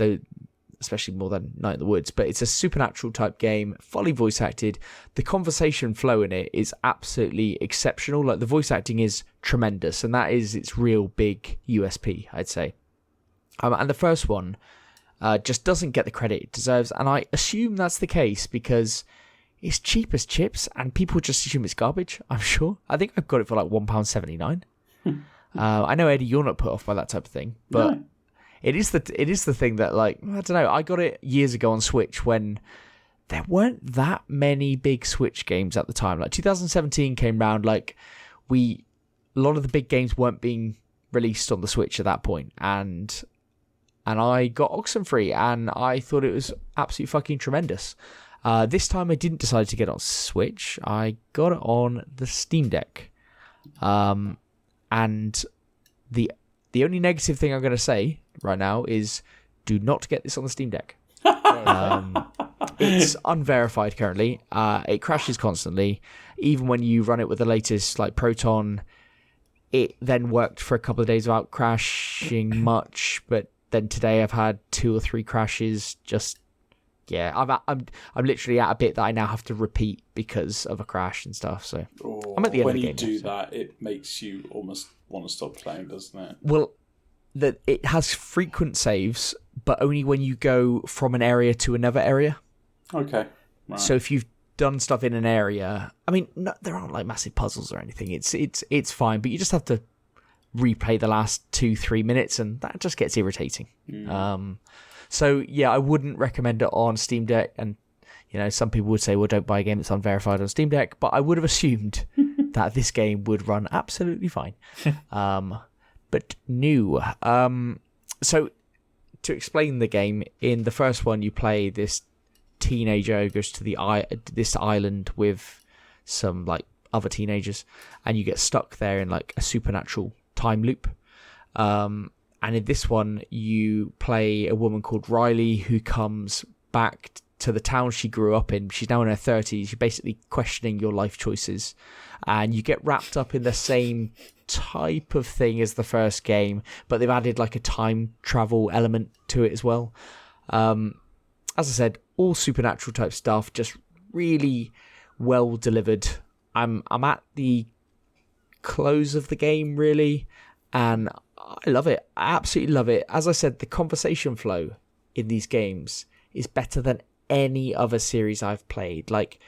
especially more than Night in the Woods, but it's a supernatural type game, fully voice acted. The conversation flow in it is absolutely exceptional. Like the voice acting is tremendous, and that is its real big USP, I'd say. And the first one just doesn't get the credit it deserves, and I assume that's the case because it's cheap as chips, and people just assume it's garbage, I'm sure. I think I've got it for like £1.79. I know, Eddie, you're not put off by that type of thing, but... No. It is the thing that, like, I don't know, I got it years ago on Switch when there weren't that many big Switch games at the time. Like 2017 came round, like a lot of the big games weren't being released on the Switch at that point, and I got Oxenfree and I thought it was absolutely fucking tremendous. This time I didn't decide to get it on Switch. I got it on the Steam Deck. And the only negative thing I'm going to say right now is do not get this on the Steam Deck. It's unverified currently. It crashes constantly. Even when you run it with the latest like Proton, it then worked for a couple of days without crashing much. But then today I've had 2 or 3 crashes. I'm literally at a bit that I now have to repeat because of a crash and stuff. So I'm at the end of the game. When you do that, it makes you almost want to stop playing, doesn't it? Well, that it has frequent saves, but only when you go from an area to another area. Okay. Right. So if you've done stuff in an area, I mean, there aren't like massive puzzles or anything. It's fine, but you just have to replay the last 2-3 minutes, and that just gets irritating. So yeah, I wouldn't recommend it on Steam Deck. And you know, some people would say, well, don't buy a game that's unverified on Steam Deck, but I would have assumed that this game would run absolutely fine. But new. So to explain the game, in the first one, you play this teenager who goes to this island with some like other teenagers, and you get stuck there in like a supernatural time loop. And in this one, you play a woman called Riley who comes back to the town she grew up in. She's now in her 30s. You're basically questioning your life choices, and you get wrapped up in the same type of thing as the first game, but they've added like a time travel element to it as well. As I said, all supernatural type stuff, just really well delivered. I'm at the close of the game really, and I love it. I absolutely love it. As I said, the conversation flow in these games is better than any other series I've played. Like,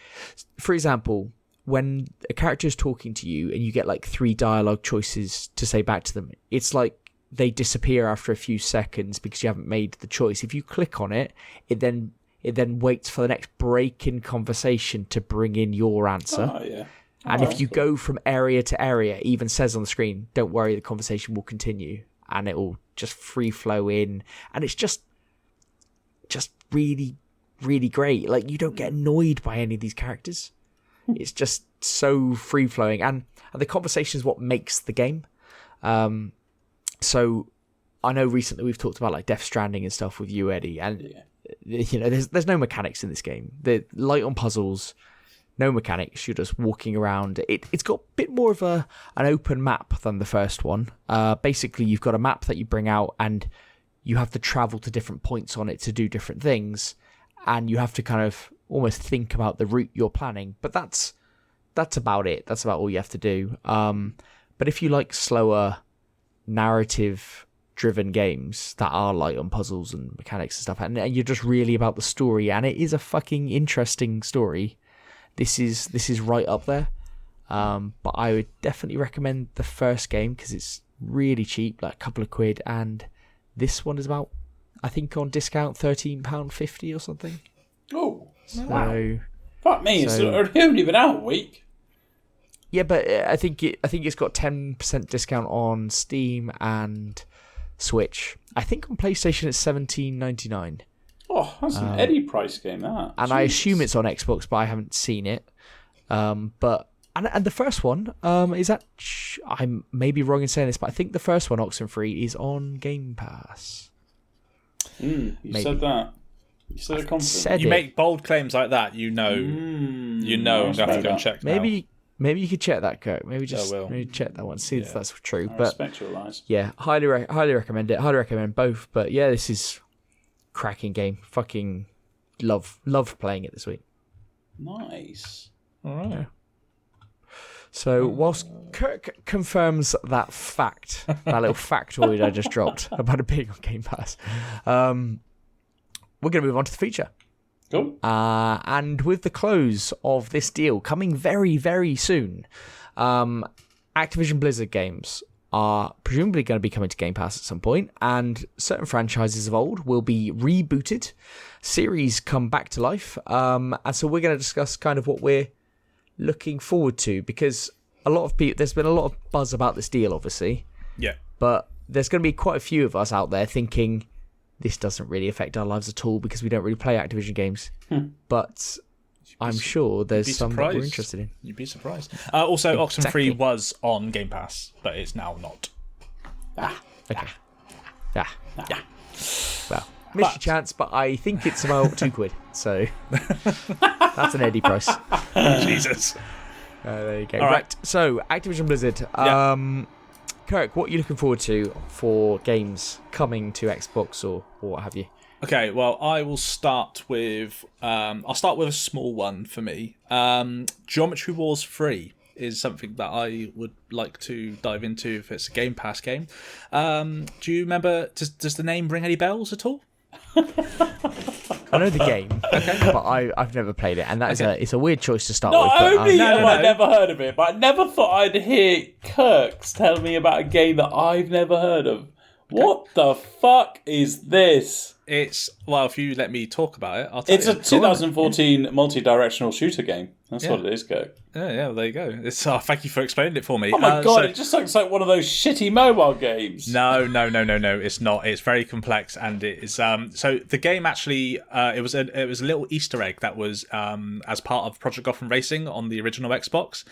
for example, when a character is talking to you and you get like 3 dialogue choices to say back to them, it's like they disappear after a few seconds because you haven't made the choice. If you click on it, it then waits for the next break in conversation to bring in your answer. Oh, yeah. And if you go from area to area, it even says on the screen, don't worry, the conversation will continue, and it will just free flow in. And it's just really, really great. Like, you don't get annoyed by any of these characters. It's just so free flowing, and the conversation is what makes the game. So I know recently we've talked about like Death Stranding and stuff with you, Eddie, and there's no mechanics in this game. They're light on puzzles, no mechanics. You're just walking around. It's got a bit more of an open map than the first one. Basically, you've got a map that you bring out, and you have to travel to different points on it to do different things, and you have to kind of almost think about the route you're planning. But that's about it. That's about all you have to do. But if you like slower, narrative-driven games that are light on puzzles and mechanics and stuff, and you're just really about the story, and it is a fucking interesting story, this is right up there. But I would definitely recommend the first game because it's really cheap, like a couple of quid, and this one is about, I think, on discount £13.50 or something. Oh, so, wow. Fuck me, it's only been out a week. Yeah, but I think it's got 10% discount on Steam and Switch. I think on PlayStation it's $17.99. Oh, that's an Eddie price game, that. And Jesus. I assume it's on Xbox, but I haven't seen it. But the first one is that I may be wrong in saying this, but I think the first one, Oxenfree, is on Game Pass. You said that. You said it confidently. You make bold claims like that, you know. I'm going to have to go and check now. Maybe you could check that, Kirk. Maybe check that one, see if that's true. But respect your lies. Yeah, highly recommend it. Highly recommend both. But yeah, this is cracking game. Fucking love playing it this week. Nice. All right. Yeah. So whilst Kirk confirms that fact, that little factoid I just dropped about it being on Game Pass, we're going to move on to the feature. Cool. And with the close of this deal coming very, very soon, Activision Blizzard games are presumably going to be coming to Game Pass at some point, and certain franchises of old will be rebooted, series come back to life, and so we're going to discuss kind of what we're looking forward to, because a lot of people, there's been a lot of buzz about this deal, obviously. Yeah. But there's going to be quite a few of us out there thinking, this doesn't really affect our lives at all because we don't really play Activision games. But I'm sure there's some that we're interested in. You'd be surprised. Also, Oxenfree was on Game Pass, but it's now not. Okay. Yeah. Well, missed your chance, but I think it's about £2. So that's an Eddie price. Jesus. There you go. Right. So, Activision Blizzard. Kirk, what are you looking forward to for games coming to Xbox or what have you? Okay, well, I will start with a small one for me. Geometry Wars 3 is something that I would like to dive into if it's a Game Pass game. Do you remember? Does the name ring any bells at all? I know the game, but I've never played it, and it's a weird choice to start with. Not only have I never heard of it, but I never thought I'd hear Kirk's tell me about a game that I've never heard of. What the fuck is this? If you let me talk about it, I'll tell you. It's a 2014 multi-directional shooter game. That's what it is, Kirk. Yeah, well, there you go. Thank you for explaining it for me. Oh my god, it just looks like one of those shitty mobile games. No, it's not. It's very complex, and it is. So the game actually, it was a little Easter egg that was as part of Project Gotham Racing on the original Xbox.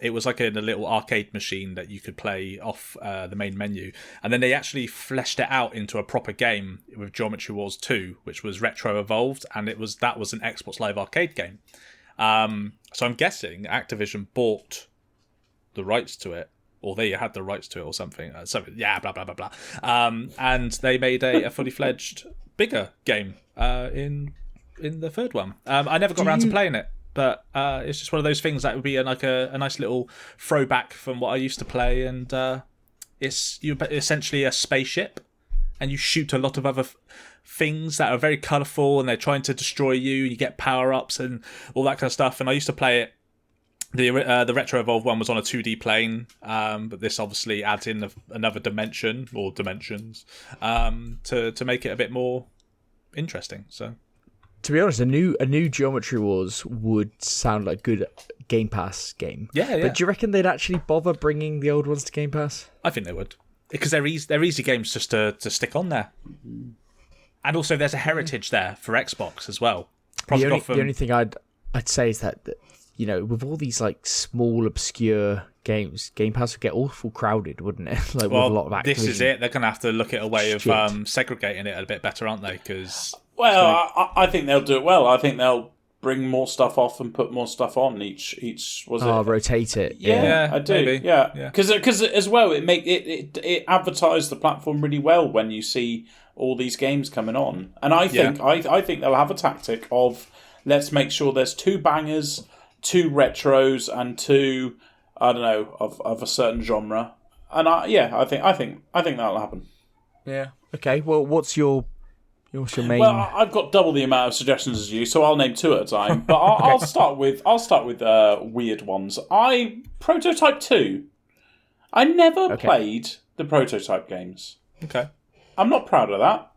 It was like a little arcade machine that you could play off the main menu, and then they actually fleshed it out into a proper game with Geometry Wars 2, which was retro evolved, and that was an Xbox Live Arcade game. So I'm guessing Activision bought the rights to it, or they had the rights to it, or something. Blah blah blah blah. And they made a fully fledged bigger game in the third one. I never got around to playing it. But it's just one of those things that would be a nice little throwback from what I used to play, and you're essentially a spaceship, and you shoot a lot of other things that are very colourful, and they're trying to destroy you. You get power-ups and all that kind of stuff. And I used to play it. The Retro Evolved one was on a 2D plane, but this obviously adds in another dimension or dimensions to make it a bit more interesting. So. To be honest, a new Geometry Wars would sound like a good Game Pass game. Yeah. But do you reckon they'd actually bother bringing the old ones to Game Pass? I think they would, because they're easy games just to stick on there. And also, there's a heritage there for Xbox as well. The only thing I'd say is that with all these like small obscure games, Game Pass would get awful crowded, wouldn't it? With a lot of Activision. This is it. They're going to have to look at a way of segregating it a bit better, aren't they? Because Well, I think they'll do it well. I think they'll bring more stuff off and put more stuff on each. Rotate it. Yeah, I do. Maybe. Yeah, because as well, it advertised the platform really well when you see all these games coming on, and I think I think they'll have a tactic of let's make sure there's 2 bangers, 2 retros, and 2 I don't know of a certain genre, and I think that'll happen. Yeah. Okay. Well, what's your main? Well, I've got double the amount of suggestions as you, so I'll name 2 at a time. But I'll start with weird ones. Prototype 2. I never played the Prototype games. Okay. I'm not proud of that.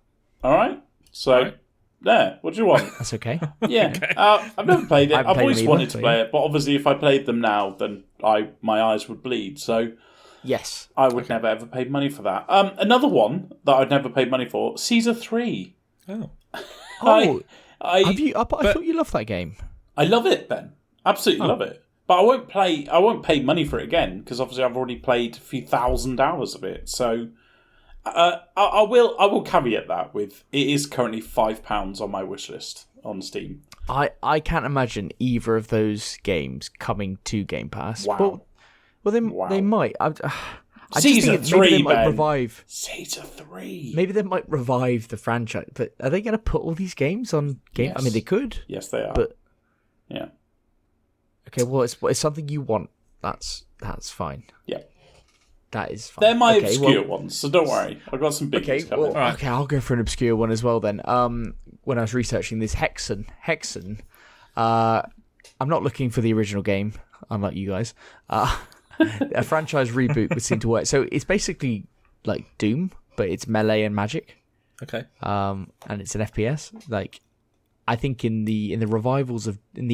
All right. So there. What do you want? That's okay. Yeah. Okay. I've never played it. I've always wanted to play yeah. it, but obviously, if I played them now, then my eyes would bleed. So. Yes. I would never ever pay money for that. Another one that I'd never paid money for, Caesar 3. Oh. I thought you loved that game. I love it, Ben. Absolutely love it. But I won't pay money for it again because obviously I've already played a few thousand hours of it. So I will caveat that with it is currently £5 on my wish list on Steam. I can't imagine either of those games coming to Game Pass. Wow. Well, they might. I Caesar just think maybe 3, they might Ben. revive. Caesar 3. Maybe they might revive the franchise, but are they going to put all these games on Game? Yes. I mean, they could. Yes, they are. But yeah. Okay, well, it's something you want. That's fine. Yeah. That is fine. They're my obscure ones, so don't worry. I've got some big ones coming. Okay, I'll go for an obscure one as well then. When I was researching this Hexen, I'm not looking for the original game, unlike you guys. A franchise reboot would seem to work. So it's basically like Doom, but it's melee and magic. Okay. And it's an FPS. Like, I think in the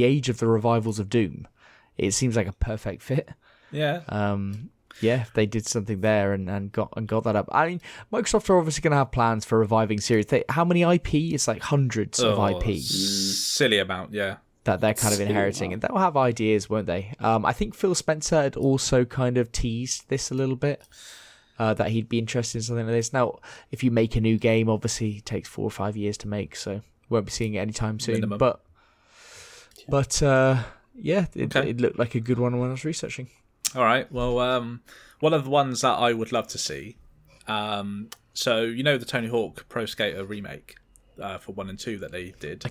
age of the revivals of Doom, it seems like a perfect fit. Yeah. Yeah, they did something there and got that up. I mean, Microsoft are obviously going to have plans for reviving series. How many IP? It's like hundreds of IP. Silly amount, yeah. That they're kind of inheriting, and they'll have ideas, won't they? I think Phil Spencer had also kind of teased this a little bit, that he'd be interested in something like this. Now, if you make a new game, obviously it takes 4 or 5 years to make, so won't be seeing it anytime soon. Minimum. But yeah, it looked like a good one when I was researching. All right. Well, one of the ones that I would love to see. So you know the Tony Hawk Pro Skater remake for 1 and 2 that they did.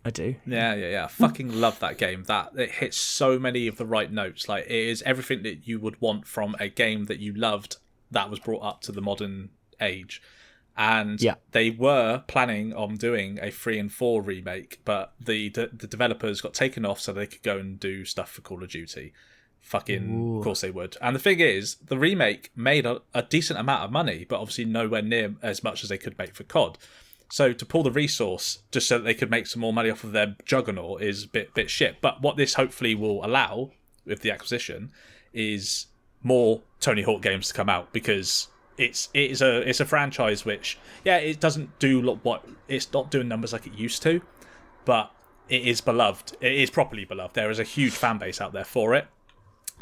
I do. Yeah. I fucking love that game. That it hits so many of the right notes. Like, it is everything that you would want from a game that you loved that was brought up to the modern age. And they were planning on doing a 3 and 4 remake, but the developers got taken off so they could go and do stuff for Call of Duty. Of course they would. And the thing is, the remake made a decent amount of money, but obviously nowhere near as much as they could make for COD. So to pull the resource just so that they could make some more money off of their juggernaut is a bit shit. But what this hopefully will allow with the acquisition is more Tony Hawk games to come out, because it's a franchise which, it doesn't do it's not doing numbers like it used to, but it is beloved. It is properly beloved. There is a huge fan base out there for it.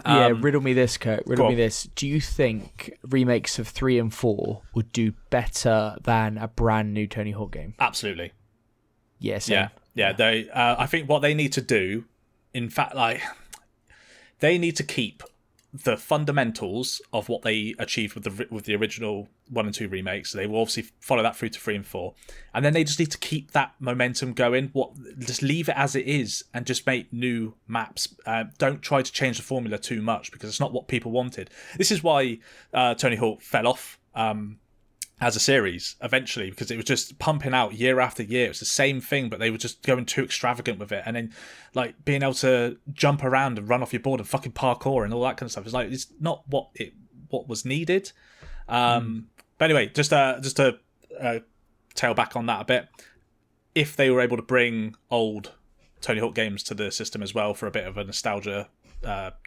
Riddle me this, Kurt. Riddle me this. Do you think remakes of 3 and 4 would do better than a brand new Tony Hawk game? Absolutely. Yes. Yeah. They. I think what they need to do, in fact, they need to keep the fundamentals of what they achieved with the original 1 and 2 remakes. They will obviously follow that through to 3 and 4, and then they just need to keep that momentum going. Just leave it as it is and just make new maps. Don't try to change the formula too much, because it's not what people wanted. This is why Tony Hawk fell off as a series eventually, because it was just pumping out year after year. It was the same thing, but they were just going too extravagant with it, and then being able to jump around and run off your board and fucking parkour and all that kind of stuff. It's not what was needed. But anyway, just to tail back on that a bit, if they were able to bring old Tony Hawk games to the system as well for a bit of a nostalgia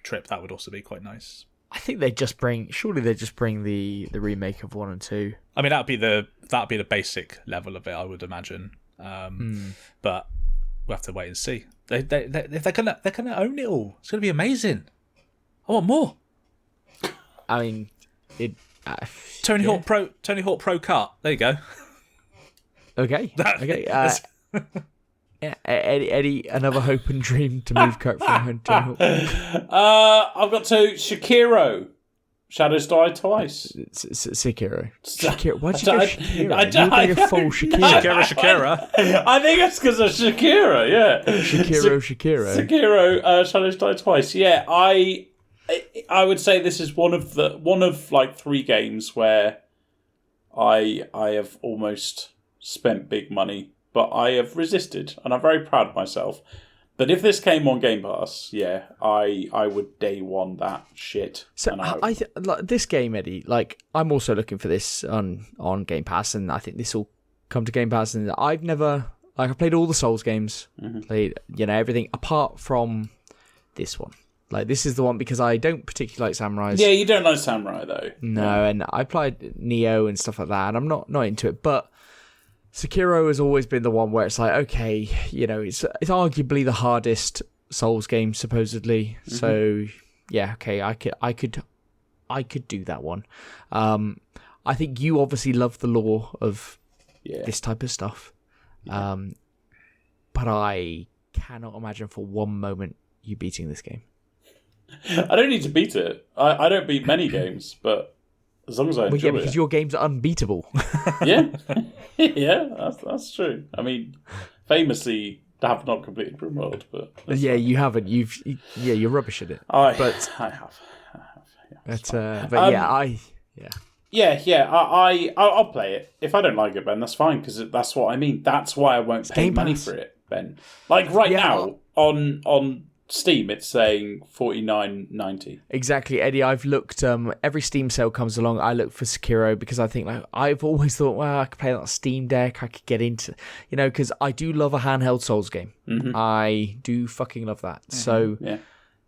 trip, that would also be quite nice. I think they'd just bring the remake of 1 and 2. I mean, that'd be the basic level of it, I would imagine. But we'll have to wait and see. If they're gonna own it all, it's gonna be amazing. I want more. I mean, Tony Hawk Pro Kart. There you go. Okay. Eddie, another hope and dream to move Kirk from home to home. I've got Sekiro. Shadows Die Twice. Sekiro. Why'd you go Shakira? You were going full Shakira. Shakira. I think it's because of Shakira, yeah. Shakiro. Shadows Die Twice. Yeah, I would say this is one of like 3 games where I have almost spent big money, but I have resisted, and I'm very proud of myself. But if this came on Game Pass, yeah, I would day one that shit. So this game, Eddie, like I'm also looking for this on Game Pass, and I think this will come to Game Pass. And I've played all the Souls games, played everything apart from this one. Like this is the one because I don't particularly like samurais. Yeah, you don't like samurai though. No, and I played Neo and stuff like that, and I'm not into it, but. Sekiro has always been the one where it's like, okay, it's arguably the hardest Souls game, supposedly. Mm-hmm. So, yeah, okay, I could do that one. I think you obviously love the lore of this type of stuff. Yeah. But I cannot imagine for one moment you beating this game. I don't need to beat it. I don't beat many games, but as long as I enjoy it. Because your game's unbeatable. Yeah. Yeah, that's true. I mean, famously, I have not completed RimWorld, but you haven't. You're rubbish at it. I have. I'll play it. If I don't like it, Ben, that's fine because that's what I mean. That's why I won't pay money for it, Ben. Like now on Steam, it's saying $49.90. Exactly, Eddie. I've looked. Every Steam sale comes along. I look for Sekiro because I think I've always thought, well, I could play that on Steam Deck. I could get into, because I do love a handheld Souls game. Mm-hmm. I do fucking love that. Mm-hmm. So,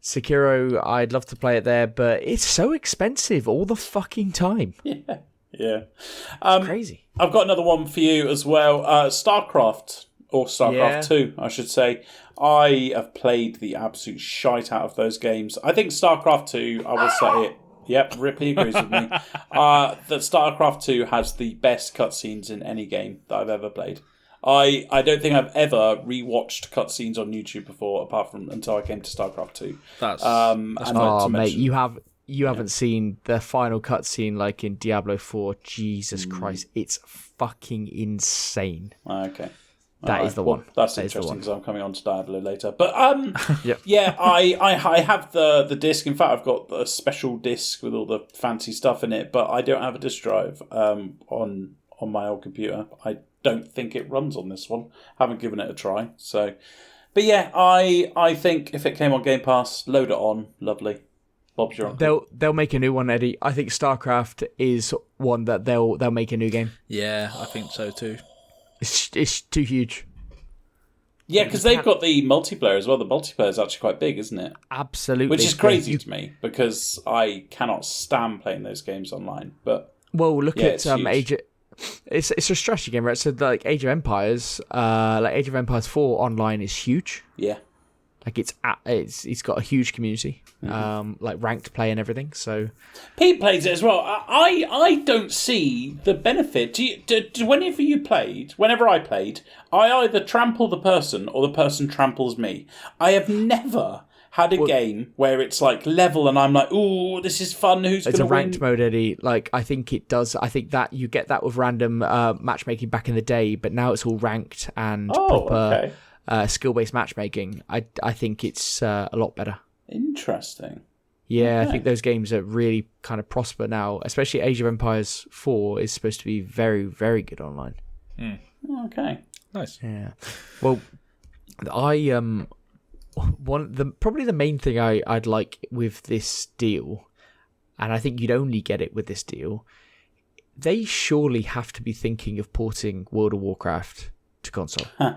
Sekiro, I'd love to play it there, but it's so expensive all the fucking time. Yeah. It's crazy. I've got another one for you as well. StarCraft. Or StarCraft 2, I should say. I have played the absolute shite out of those games. I think StarCraft 2, I will say it. Yep, Ripley agrees with me. That StarCraft 2 has the best cutscenes in any game that I've ever played. I don't think I've ever rewatched cutscenes on YouTube before, apart from until I came to StarCraft 2. Mate, you haven't seen the final cutscene like in Diablo 4. Jesus Christ, it's fucking insane. Okay. That is the one. That's interesting because I'm coming on to Diablo later. But yeah, I have the disc. In fact, I've got a special disc with all the fancy stuff in it, but I don't have a disc drive on my old computer. I don't think it runs on this one. Haven't given it a try. So, but yeah, I think if it came on Game Pass, load it on. Lovely. Bob's your uncle. They'll make a new one, Eddie. I think StarCraft is one that they'll make a new game. Yeah, I think so too. It's too huge. Yeah, because they've got the multiplayer as well. The multiplayer is actually quite big, isn't it? Absolutely. Which is crazy to me because I cannot stand playing those games online. But look at Age. It's a strategy game, right? So like Age of Empires, Age of Empires 4 online is huge. Yeah. Like it's got a huge community, like ranked play and everything. So Pete plays it as well. I don't see the benefit. Whenever I played, I either trample the person or the person tramples me. I have never had a game where it's like level and I'm like, ooh, this is fun. Who's going to win? It's a ranked mode, Eddie. Like I think it does. I think that you get that with random matchmaking back in the day, but now it's all ranked and proper. Okay. Skill-based matchmaking, I think it's a lot better. Interesting. Yeah, okay. I think those games are really kind of prosper now, especially Age of Empires 4 is supposed to be very, very good online. Okay. Nice. Yeah. Well, probably the main thing I'd like with this deal, and I think you'd only get it with this deal, they surely have to be thinking of porting World of Warcraft to console. Huh.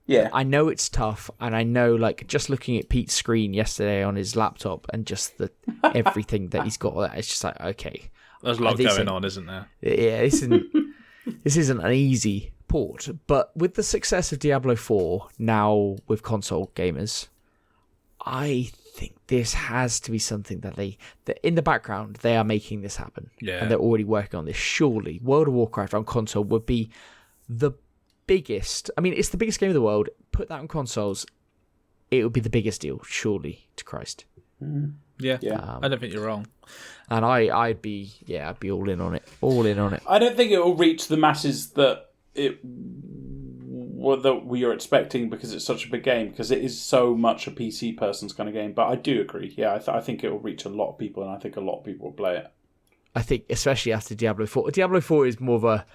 Yeah, I know it's tough, and I know, like, just looking at Pete's screen yesterday on his laptop and just the everything that he's got, it's just like, okay, there's a lot going on, isn't there? Yeah, this isn't an easy port, but with the success of Diablo 4 now with console gamers, I think this has to be something that in the background they are making this happen, and they're already working on this. Surely, World of Warcraft on console would be the biggest. I mean, it's the biggest game of the world. Put that on consoles, it would be the biggest deal, surely, to Christ. Yeah. I don't think you're wrong. And I'd be all in on it. I don't think it will reach the masses that we are expecting because it's such a big game, because it is so much a PC person's kind of game. But I do agree. Yeah, I think it will reach a lot of people, and I think a lot of people will play it. I think, especially after Diablo 4. Diablo 4 is more of a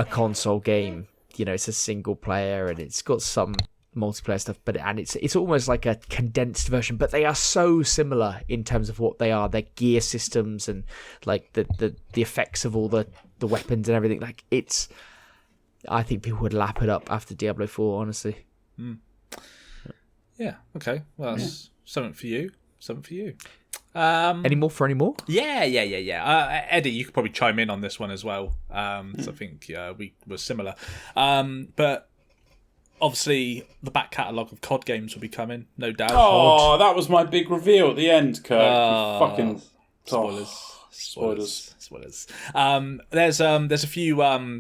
console game. You know, it's a single player, and it's got some multiplayer stuff, but it's almost like a condensed version, but they are so similar in terms of what they are, their gear systems and like the effects of all the weapons and everything. Like, it's, I think people would lap it up after Diablo 4, honestly. Yeah, okay, well, that's something for you. Any more? Yeah. Eddie, you could probably chime in on this one as well. So I think we were similar, but obviously, the back catalogue of COD games will be coming, no doubt. Oh, that was my big reveal at the end, Kirk. Fucking spoilers. There's a few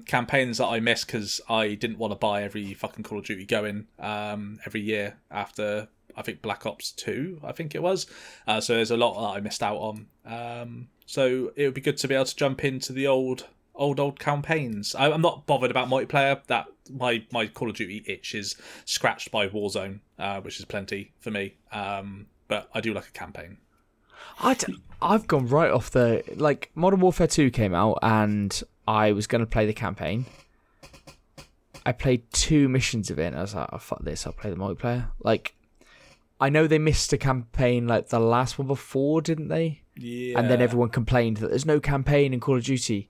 campaigns that I missed because I didn't want to buy every fucking Call of Duty going every year after, I think, Black Ops 2, I think it was. So there's a lot that I missed out on. So it would be good to be able to jump into the old campaigns. I'm not bothered about multiplayer. That my Call of Duty itch is scratched by Warzone, which is plenty for me. But I do like a campaign. I've gone right off the, like, Modern Warfare 2 came out and I was going to play the campaign. I played 2 missions of it and I was like, oh, fuck this, I'll play the multiplayer. Like, I know they missed a campaign like the last one before, didn't they? Yeah. And then everyone complained that there's no campaign in Call of Duty.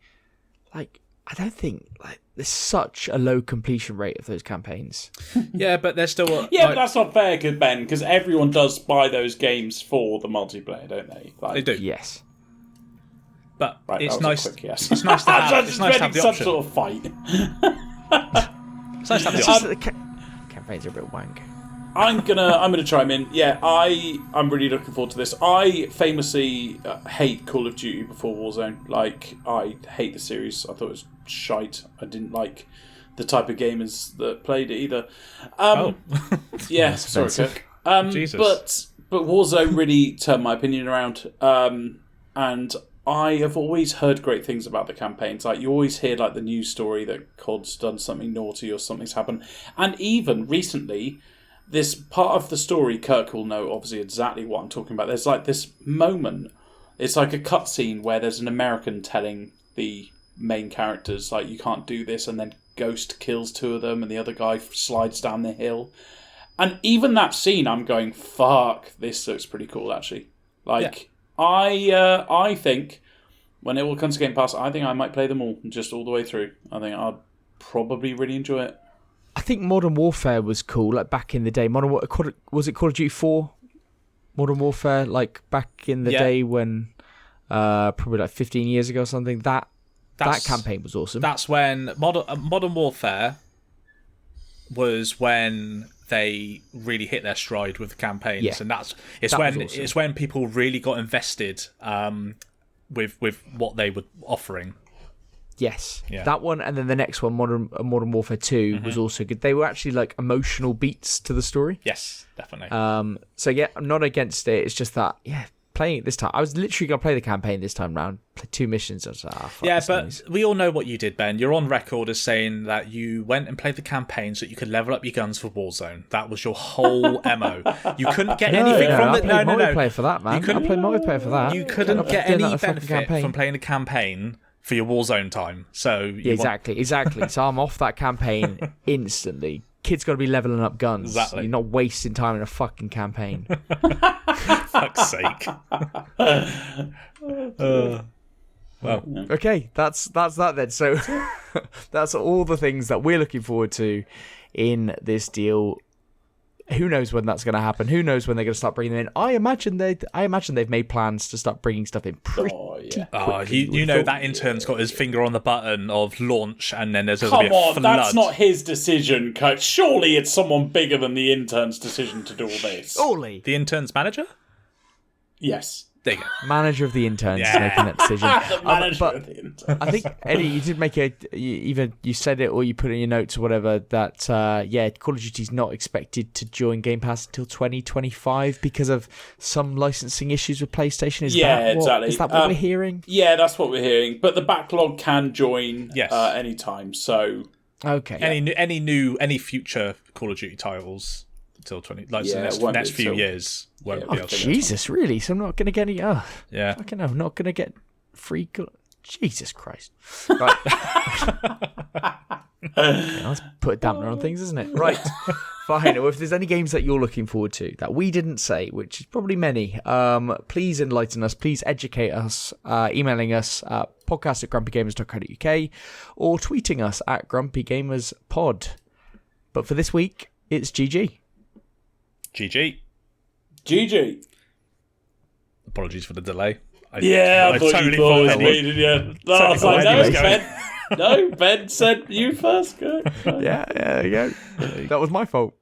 Like, I don't think, like, there's such a low completion rate of those campaigns. Yeah, but they're still... but that's not fair, Ben, because everyone does buy those games for the multiplayer, don't they? Like, they do. Yes. But right, it's nice. Yes. It's nice to have, it's nice to have the some option. sort of fight. It's nice to have the option. Campaigns are a bit wank. I'm gonna chime in. Yeah, I'm really looking forward to this. I famously hate Call of Duty before Warzone. Like, I hate the series. I thought it was shite. I didn't like the type of gamers that played it either. Yeah, sorry, Kirk. Jesus. But Warzone really turned my opinion around. And I have always heard great things about the campaigns. Like, you always hear like the news story that COD's done something naughty or something's happened. And even recently, this part of the story, Kirk will know obviously exactly what I'm talking about. There's like this moment, it's like a cutscene where there's an American telling the main characters, like, you can't do this, and then Ghost kills 2 of them and the other guy slides down the hill. And even that scene, I'm going, fuck, this looks pretty cool, actually. Like, yeah. I think when it all comes to Game Pass, I think I might play them all, just all the way through. I think I'd probably really enjoy it. I think Modern Warfare was cool, like back in the day. Was it Call of Duty 4? Modern Warfare, like back in the day when, probably like 15 years ago or something. That campaign was awesome. That's when Modern Warfare was when they really hit their stride with the campaigns, and it's when people really got invested with what they were offering. Yes, that one, and then the next one, Modern Warfare 2, was also good. They were actually like emotional beats to the story. Yes, definitely. So yeah, I'm not against it. It's just that, playing it this time, I was literally gonna play the campaign this time round. Play 2 missions. I was like, fuck, but noise. We all know what you did, Ben. You're on record as saying that you went and played the campaign so that you could level up your guns for Warzone. That was your whole MO. You couldn't get anything from it. No. Multiplayer for that, man. I played multiplayer for that. You couldn't get any benefit from playing the campaign for your Warzone time. So exactly. So I'm off that campaign instantly. Kids got to be leveling up guns. Exactly. You're not wasting time in a fucking campaign. Fuck's sake. Well, okay, that's that then. So that's all the things that we're looking forward to in this deal. Who knows when that's going to happen? Who knows when they're going to start bringing them in? I imagine they've made plans to start bringing stuff in pretty quickly. You know that intern's got his finger on the button of launch, and then there's going to be a flood. That's not his decision, Coach. Surely it's someone bigger than the intern's decision to do all this. Surely. The intern's manager? Yes. There you go. Manager of the interns is making that decision. I think, Eddie, you did make either you said it or you put it in your notes or whatever that Call of Duty's not expected to join Game Pass until 2025 because of some licensing issues with PlayStation. Is that what we're hearing? Yeah, that's what we're hearing. But the backlog can join anytime. So okay, any future Call of Duty titles until the next few years. Jesus, really? So I'm not going to get any. Yeah. Fucking hell, I'm not going to get free. Jesus Christ. Right. Let's put a dampener on things, isn't it? Right. Fine. Well, if there's any games that you're looking forward to that we didn't say, which is probably many, please enlighten us. Please educate us. Emailing us at podcast@grumpygamers.co.uk or tweeting us at grumpygamerspod. But for this week, it's GG. GG. Apologies for the delay. I thought you thought it was me, didn't you? I was like, no, Ben. No, Ben said you first. Go. Yeah, that was my fault.